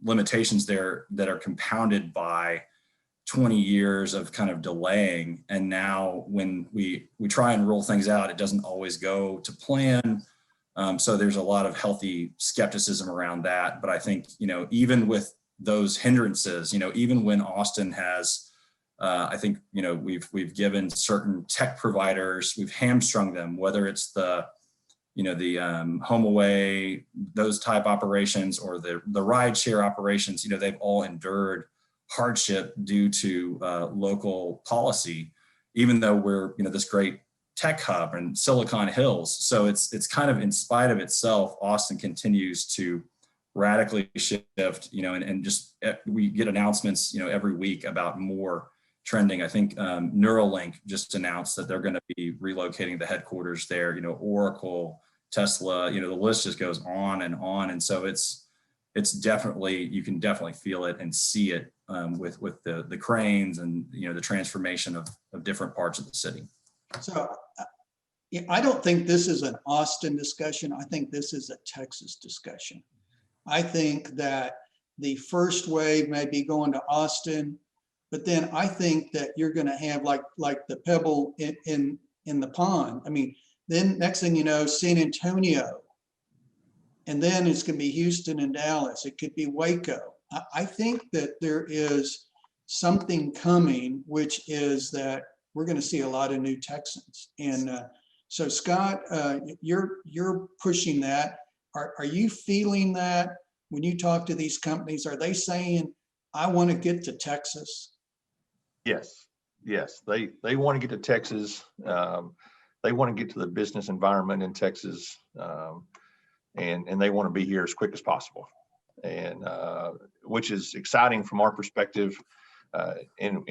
[SPEAKER 8] limitations there that are compounded by 20 years of kind of delaying. And now when we try and roll things out, it doesn't always go to plan. So there's a lot of healthy skepticism around that. But I think, even with those hindrances, even when Austin has, I think, we've given certain tech providers, we've hamstrung them, whether it's the home away, those type operations, or the ride share operations, they've all endured hardship due to local policy, even though we're, this great tech hub and Silicon Hills. So it's kind of in spite of itself, Austin continues to radically shift, and just we get announcements, every week about more trending. I think Neuralink just announced that they're going to be relocating the headquarters there, Oracle, Tesla, the list just goes on. And so it's definitely, you can definitely feel it and see it with the cranes and, the transformation of different parts of the city.
[SPEAKER 2] So I don't think this is an Austin discussion. I think this is a Texas discussion. I think that the first wave may be going to Austin, but then I think that you're going to have like the pebble in the pond. I mean, then next thing you know, San Antonio, and then it's going to be Houston and Dallas. It could be Waco. I think that there is something coming, which is that we're going to see a lot of new Texans. And so Scott, you're pushing that. Are you feeling that when you talk to these companies? Are they saying, I want to get to Texas?
[SPEAKER 9] Yes, they want to get to Texas. They want to get to the business environment in Texas, and they want to be here as quick as possible, and which is exciting from our perspective. And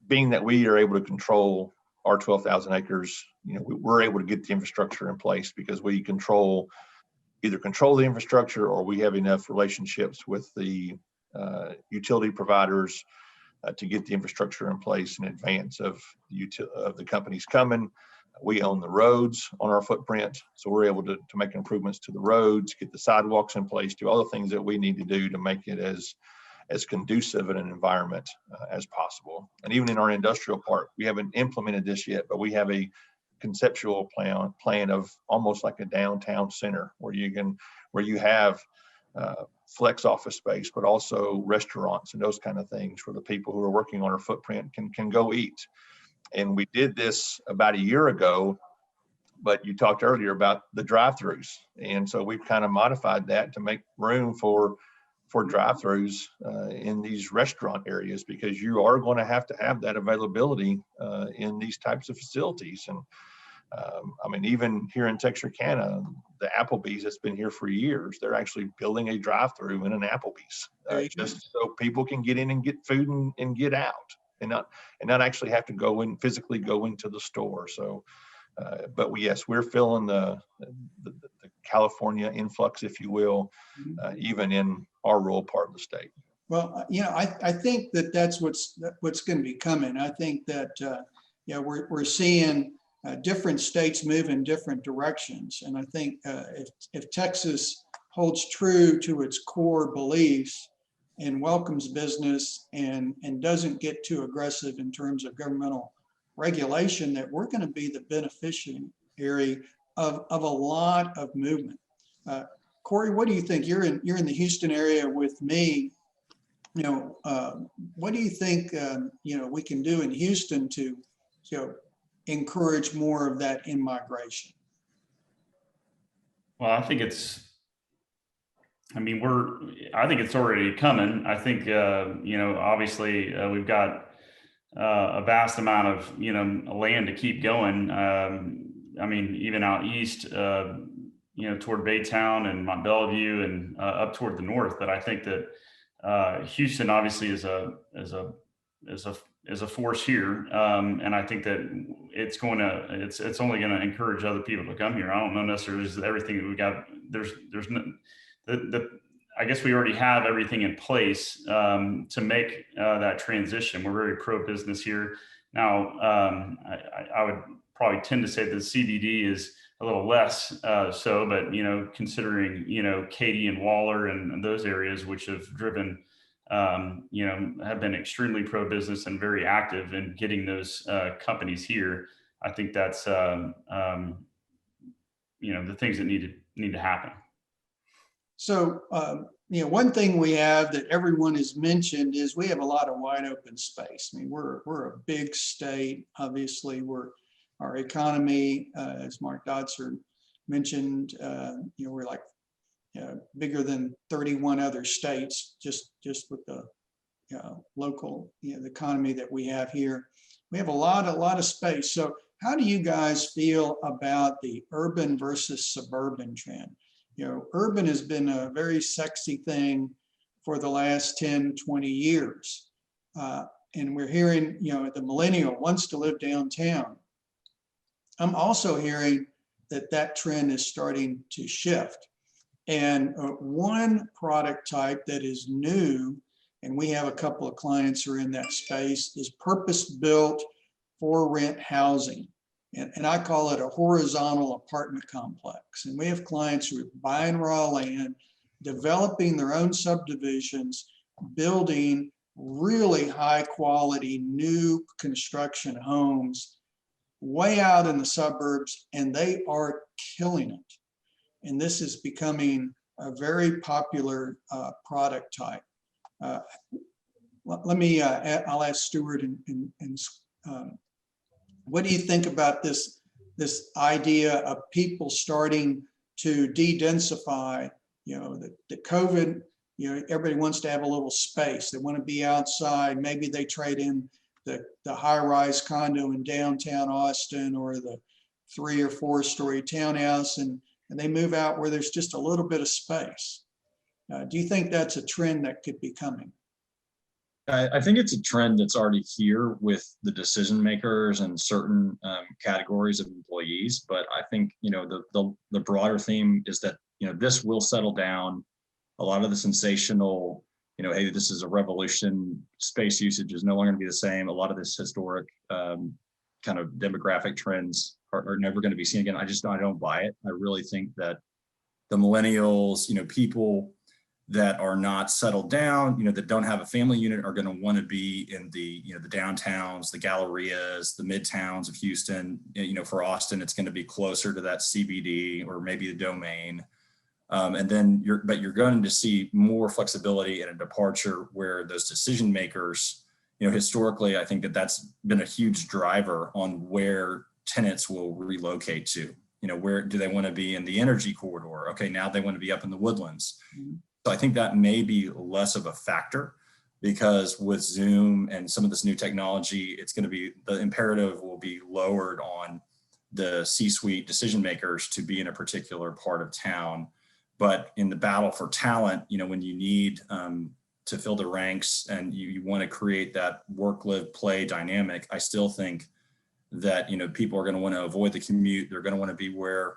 [SPEAKER 9] being that we are able to control our 12,000 acres, we're able to get the infrastructure in place because we either control the infrastructure, or we have enough relationships with the utility providers to get the infrastructure in place in advance of the companies coming. We own the roads on our footprint, so we're able to make improvements to the roads, get the sidewalks in place, do all the things that we need to do to make it as conducive in an environment as possible. And even in our industrial park, we haven't implemented this yet, but we have a conceptual plan of almost like a downtown center where you have flex office space, but also restaurants and those kind of things where the people who are working on our footprint can go eat. And we did this about a year ago, but you talked earlier about the drive-throughs. And so we've kind of modified that to make room for drive-throughs in these restaurant areas, because you are going to have that availability in these types of facilities. And I mean, even here in Texarkana, the Applebee's that's been here for years, they're actually building a drive-through in an Applebee's just so people can get in and get food and get out, and not actually have to physically go into the store. So, but yes, we're feeling the California influx, if you will, even in our rural part of the state.
[SPEAKER 2] Well, I think that's what's going to be coming. I think that we're seeing different states move in different directions, and I think if Texas holds true to its core beliefs and welcomes business and doesn't get too aggressive in terms of governmental regulation, that we're going to be the beneficiary of a lot of movement. Corey, what do you think? You're in the Houston area with me. What do you think we can do in Houston to encourage more of that in-migration?
[SPEAKER 7] Well, I think it's already coming. I think, obviously we've got a vast amount of, land to keep going. I mean, even out east, toward Baytown and Mont Bellevue and up toward the north. But I think that Houston obviously is a force here, and I think that it's only going to encourage other people to come here. I don't know necessarily everything that we got. I guess we already have everything in place to make that transition. We're very pro-business here. Now, I would probably tend to say that the CBD is a little less so, but, you know, considering, you know, Katy and Waller and those areas, which have driven, you know, have been extremely pro-business and very active in getting those companies here. I think that's, you know, the things that need to happen.
[SPEAKER 2] So, you know, one thing we have that everyone has mentioned is we have a lot of wide open space. I mean, we're a big state. Obviously, our economy, as Mark Dodson mentioned, you know, we're like bigger than 31 other states just with the local, you know, the economy that we have here. We have a lot of space. So, how do you guys feel about the urban versus suburban trend? You know, urban has been a very sexy thing for the last 10, 20 years. And we're hearing, you know, the millennial wants to live downtown. I'm also hearing that trend is starting to shift. And one product type that is new, and we have a couple of clients who are in that space, is purpose-built for rent housing. And I call it a horizontal apartment complex. And we have clients who are buying raw land, developing their own subdivisions, building really high quality new construction homes way out in the suburbs, and they are killing it. And this is becoming a very popular product type. Let me, I'll ask Stuart and what do you think about this idea of people starting to de-densify? You know, the COVID, you know, everybody wants to have a little space. They want to be outside. Maybe they trade in the high-rise condo in downtown Austin or the 3 or 4 story townhouse, and they move out where there's just a little bit of space. Do you think that's a trend that could be coming?
[SPEAKER 8] I think it's a trend that's already here with the decision makers and certain categories of employees. But I think, you know, the broader theme is that, you know, this will settle down. A lot of the sensational, you know, hey, this is a revolution, space usage is no longer going to be the same. A lot of this historic kind of demographic trends are never going to be seen again. I don't buy it. I really think that the millennials, you know, people that are not settled down, you know, that don't have a family unit are going to want to be in the, you know, the downtowns, the Gallerias, the midtowns of Houston. You know, for Austin, it's going to be closer to that CBD or maybe the Domain. And then you're going to see more flexibility and a departure where those decision makers, you know, historically, I think that's been a huge driver on where tenants will relocate to. You know, where do they want to be in the energy corridor? Okay, now they want to be up in the Woodlands. So I think that may be less of a factor because with Zoom and some of this new technology, it's going to be, the imperative will be lowered on the C-suite decision makers to be in a particular part of town. But in the battle for talent, you know, when you need to fill the ranks and you want to create that work, live, play dynamic, I still think that, you know, people are going to want to avoid the commute. They're going to want to be where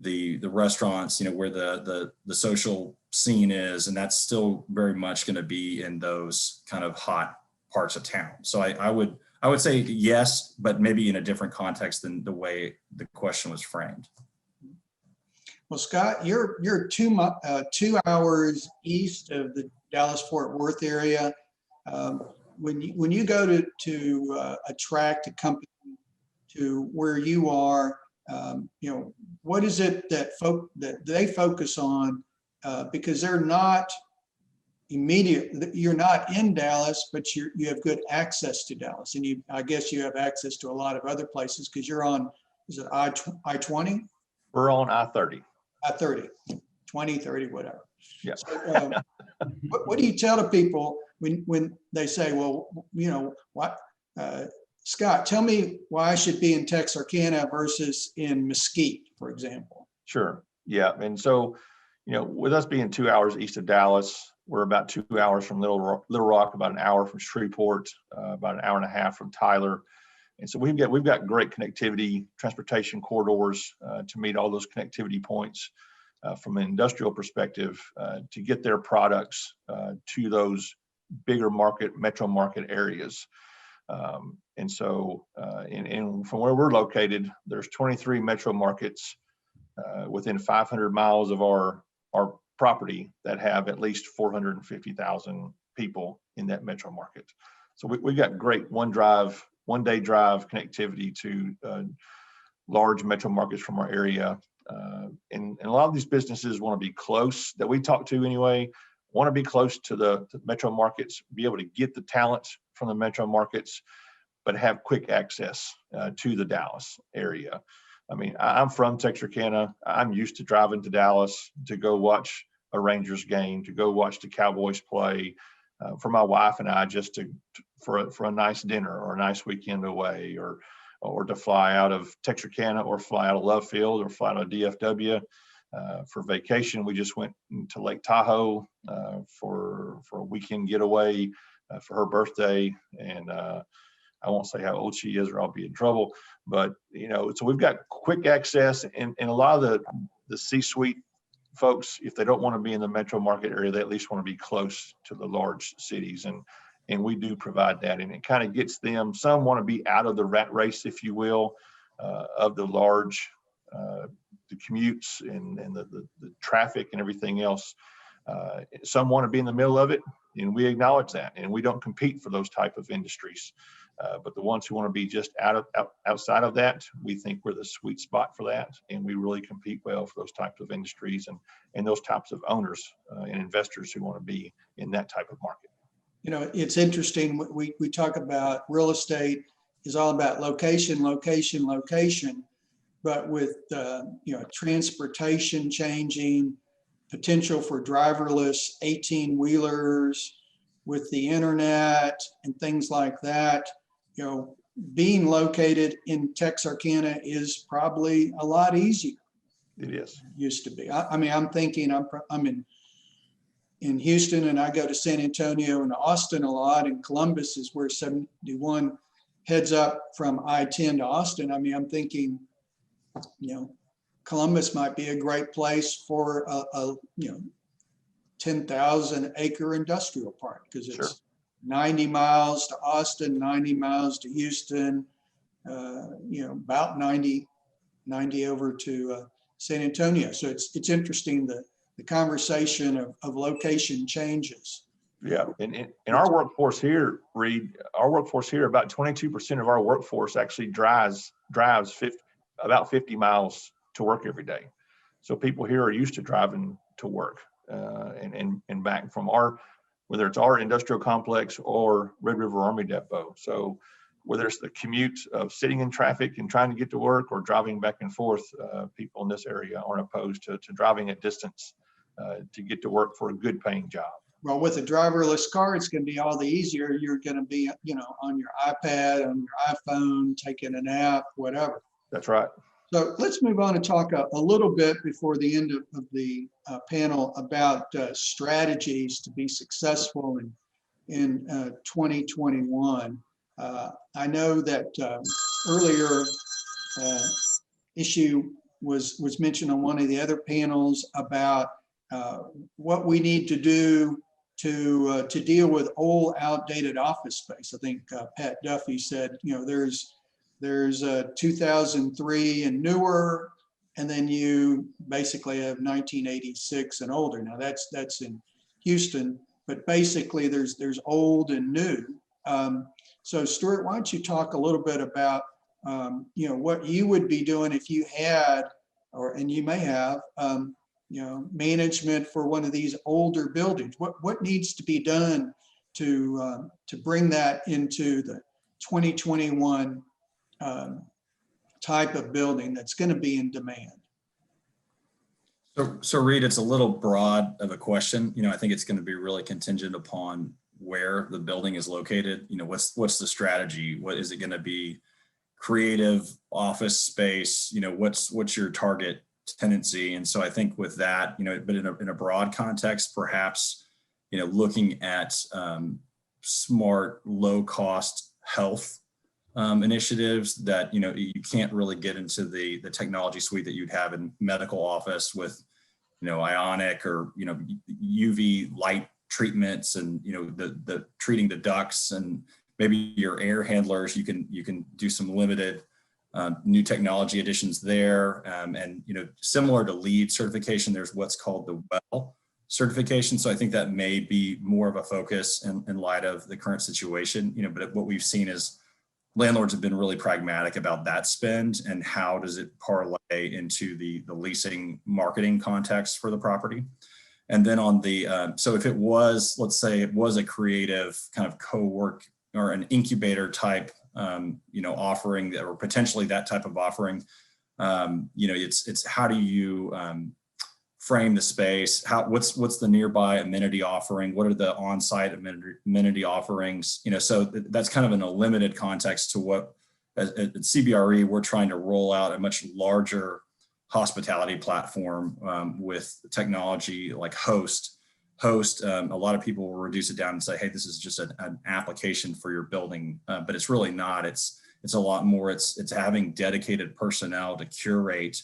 [SPEAKER 8] the restaurants, you know, where the social scene is, and that's still very much going to be in those kind of hot parts of town. So I would say yes, but maybe in a different context than the way the question was framed.
[SPEAKER 2] Well, Scott, you're 2 hours east of the Dallas-Fort Worth area. When you go to attract a company to where you are, you know, what is it that they focus on? Because they're not immediate. You're not in Dallas, but you have good access to Dallas, and I guess you have access to a lot of other places because you're on, is it I-20?
[SPEAKER 9] We're on I-30.
[SPEAKER 2] I-30, 20, 30, whatever.
[SPEAKER 9] Yeah.
[SPEAKER 2] So, what do you tell the people when they say, well, you know, what, Scott, tell me why I should be in Texarkana versus in Mesquite, for example?
[SPEAKER 9] Sure. Yeah. And so, you know, with us being 2 hours east of Dallas, we're about 2 hours from Little Rock, about an hour from Shreveport, about an hour and a half from Tyler. And so we've got great connectivity, transportation corridors to meet all those connectivity points. from an industrial perspective to get their products to those bigger metro market areas. And so, from where we're located, there's 23 metro markets within 500 miles of our property that have at least 450,000 people in that metro market. So we got great one day drive connectivity to large metro markets from our area. And a lot of these businesses want to be close, that we talk to anyway, want to be close to the metro markets, be able to get the talent from the metro markets, but have quick access to the Dallas area. I mean, I'm from Texarkana. I'm used to driving to Dallas to go watch a Rangers game, to go watch the Cowboys play, for my wife and I, just for a nice dinner or a nice weekend away, or to fly out of Texarkana, or fly out of Love Field, or fly out of DFW. For vacation, we just went to Lake Tahoe for a weekend getaway for her birthday. And I won't say how old she is or I'll be in trouble, but so we've got quick access, and a lot of the C-suite folks, if they don't want to be in the metro market area, they at least want to be close to the large cities, and we do provide that, and it kind of gets them. Some want to be out of the rat race, if you will, of the large, the commutes and the traffic and everything else. Some want to be in the middle of it, and we acknowledge that, and we don't compete for those type of industries. But the ones who want to be just outside of that, we think we're the sweet spot for that, and we really compete well for those types of industries and those types of owners and investors who want to be in that type of market.
[SPEAKER 2] It's interesting. We talk about real estate is all about location, location, location, but with transportation changing, potential for driverless 18-wheelers, with the internet and things like that, being located in Texarkana is probably a lot easier.
[SPEAKER 9] It is.
[SPEAKER 2] Than it used to be. I mean, I'm thinking I'm in Houston, and I go to San Antonio and Austin a lot, and Columbus is where 71 heads up from I-10 to Austin. I mean, I'm thinking, Columbus might be a great place for a 10,000 acre industrial park, because it's
[SPEAKER 9] Sure.
[SPEAKER 2] 90 miles to Austin, 90 miles to Houston, about 90 over to San Antonio. So it's interesting the conversation of location changes.
[SPEAKER 9] Yeah, and our workforce here, Reed, about 22% of our workforce actually drives about 50 miles to work every day. So people here are used to driving to work and back from whether it's our industrial complex or Red River Army Depot. So whether it's the commute of sitting in traffic and trying to get to work, or driving back and forth, people in this area aren't opposed to driving a distance to get to work for a good paying job.
[SPEAKER 2] Well, with a driverless car, it's going to be all the easier. You're going to be, on your iPad, on your iPhone, taking a nap, whatever.
[SPEAKER 9] That's right.
[SPEAKER 2] So let's move on and talk a little bit before the end of the panel about strategies to be successful in 2021. I know that earlier issue was mentioned on one of the other panels about what we need to do to deal with old, outdated office space. I think Pat Duffy said, there's 2003 and newer, and then you basically have 1986 and older. Now that's in Houston, but basically there's old and new. So Stuart, why don't you talk a little bit about what you would be doing if you had, and you may have, management for one of these older buildings. What needs to be done to bring that into the 2021 type of building that's going to be in demand?
[SPEAKER 8] So Reed, it's a little broad of a question. I think it's going to be really contingent upon where the building is located. What's the strategy? What is it going to be? Creative office space? What's your target tenancy? And so I think with that, but in a broad context, perhaps, looking at smart, low cost health initiatives that, you can't really get into the technology suite that you'd have in medical office with, ionic or, UV light treatments and, the treating the ducts and maybe your air handlers, you can do some limited new technology additions there. And, similar to LEED certification, there's what's called the WELL certification. So I think that may be more of a focus in light of the current situation, but what we've seen is landlords have been really pragmatic about that spend and how does it parlay into the leasing marketing context for the property. And then on the, so if it was, let's say it was a creative kind of co-work or an incubator type, offering or potentially that type of offering, it's how do you frame the space? What's the nearby amenity offering? What are the on-site amenity offerings? So that's kind of in a limited context to what at CBRE, we're trying to roll out a much larger hospitality platform with technology like Host. A lot of people will reduce it down and say, hey, this is just an application for your building, but it's really not. It's a lot more. It's having dedicated personnel to curate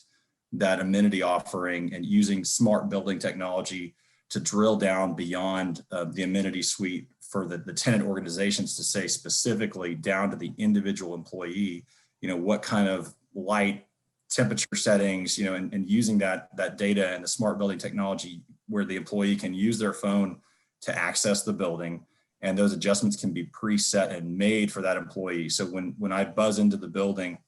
[SPEAKER 8] that amenity offering and using smart building technology to drill down beyond the amenity suite for the tenant organizations to say specifically down to the individual employee, what kind of light, temperature settings, and using that data and the smart building technology where the employee can use their phone to access the building. And those adjustments can be preset and made for that employee. So when I buzz into the building,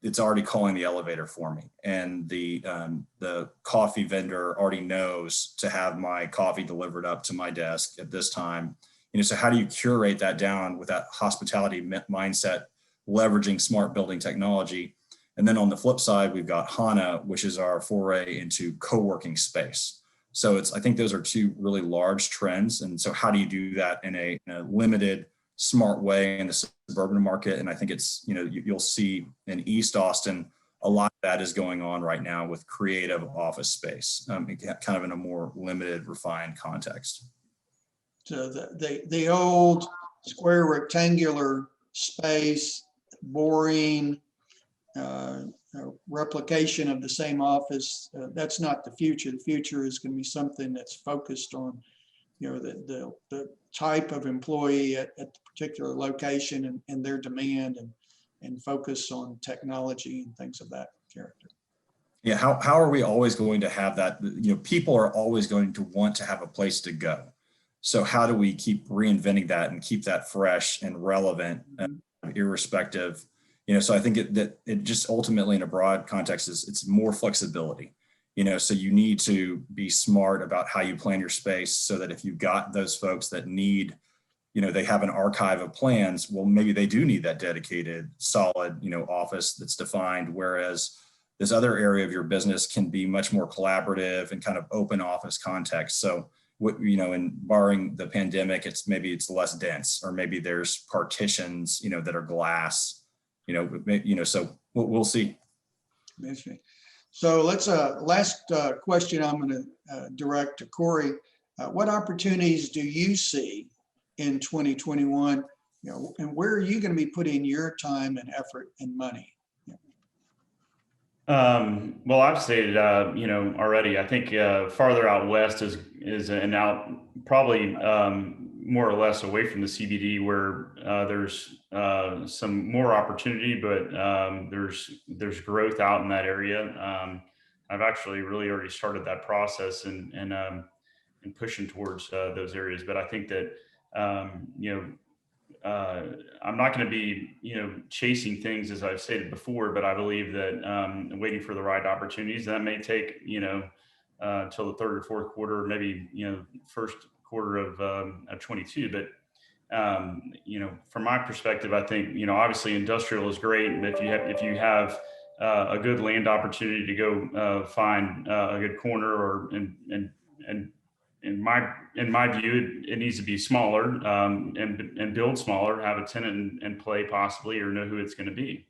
[SPEAKER 8] it's already calling the elevator for me. And the coffee vendor already knows to have my coffee delivered up to my desk at this time. So how do you curate that down with that hospitality mindset, leveraging smart building technology? And then on the flip side, we've got HANA, which is our foray into co-working space. So I think those are two really large trends. And so how do you do that in a limited, smart way in the suburban market? And I think it's, you'll see in East Austin, a lot of that is going on right now with creative office space, kind of in a more limited, refined context.
[SPEAKER 2] So the old square rectangular space, boring, replication of the same office, that's not the future. The future is going to be something that's focused on, the type of employee at the particular location and their demand and focus on technology and things of that character.
[SPEAKER 8] Yeah, how are we always going to have that? People are always going to want to have a place to go. So how do we keep reinventing that and keep that fresh and relevant, irrespective? So I think that it just ultimately in a broad context it's more flexibility. So you need to be smart about how you plan your space so that if you've got those folks that need, they have an archive of plans, well, maybe they do need that dedicated, solid, office that's defined, whereas this other area of your business can be much more collaborative and kind of open office context. So, and barring the pandemic, it's less dense, or maybe there's partitions, that are glass, so we'll see.
[SPEAKER 2] So let's, last question I'm going to direct to Corey. What opportunities do you see in 2021, and where are you going to be putting your time and effort and money?
[SPEAKER 7] Well, I've stated, already, I think farther out west is and out probably more or less away from the CBD where there's some more opportunity, but there's growth out in that area. I've actually really already started that process and pushing towards those areas. But I think that I'm not going to be, chasing things as I've stated before, but I believe that waiting for the right opportunities, that may take, until the third or fourth quarter, maybe, first quarter of 22. But, from my perspective, I think, obviously industrial is great. And if you have a good land opportunity to go find a good corner and in my view, it needs to be smaller and build smaller, have a tenant and play possibly, or know who it's going to be.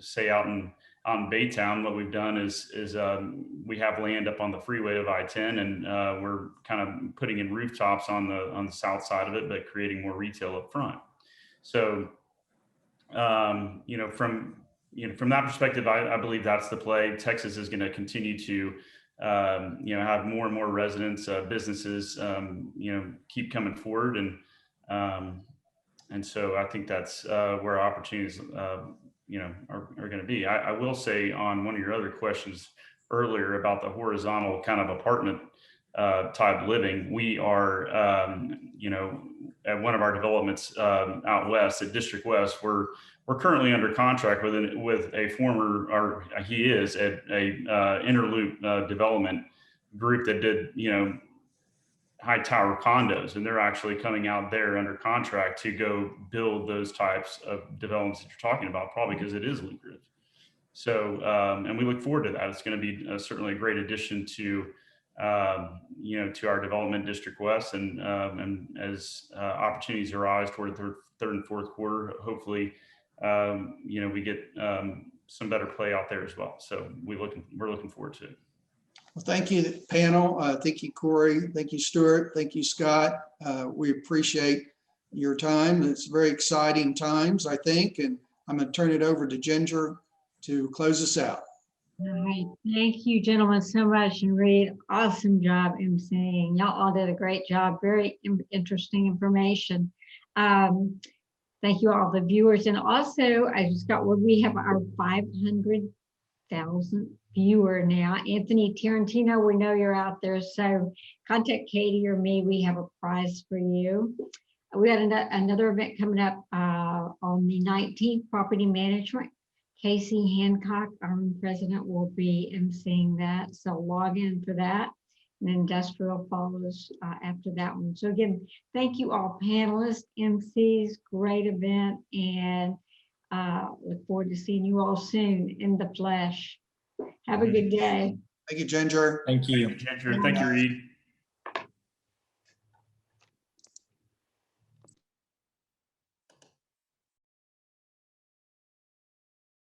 [SPEAKER 7] Say out in Baytown, what we've done is we have land up on the freeway of I-10, and we're kind of putting in rooftops on the south side of it, but creating more retail up front. So, from from that perspective, I believe that's the play. Texas is going to continue to, have more and more residents, businesses, keep coming forward. And so I think that's where opportunities, are going to be. I will say on one of your other questions earlier about the horizontal kind of apartment type living, we are, at one of our developments out west at District West, we're currently under contract with a former, or he is at a Interloop development group that did, high tower condos, and they're actually coming out there under contract to go build those types of developments that you're talking about, probably because it is lucrative. So, and we look forward to that. It's going to be certainly a great addition to, to our development District West, and as opportunities arise toward the third and fourth quarter, hopefully, we get some better play out there as well. So we're looking forward to it.
[SPEAKER 2] Well, thank you, panel. Thank you, Corey. Thank you, Stuart. Thank you, Scott. We appreciate your time. It's very exciting times, I think, and I'm going to turn it over to Ginger to close us out.
[SPEAKER 1] All right. Thank you, gentlemen, so much. And Reed, awesome job emceeing. Y'all all did a great job. Very interesting information. Thank you all the viewers. And also, I just got word we have our 500,000 viewer now. Anthony Tarantino, we know you're out there. So contact Katie or me. We have a prize for you. We got another event coming up on the 19th, property management. Casey Hancock, our president, will be emceeing that. So log in for that. And industrial follows after that one. So again, thank you all panelists, MCs, great event, and look forward to seeing you all soon in the flesh. Have a good day.
[SPEAKER 2] Thank you, Ginger.
[SPEAKER 8] Thank you.
[SPEAKER 7] Ginger, thank you, Reed.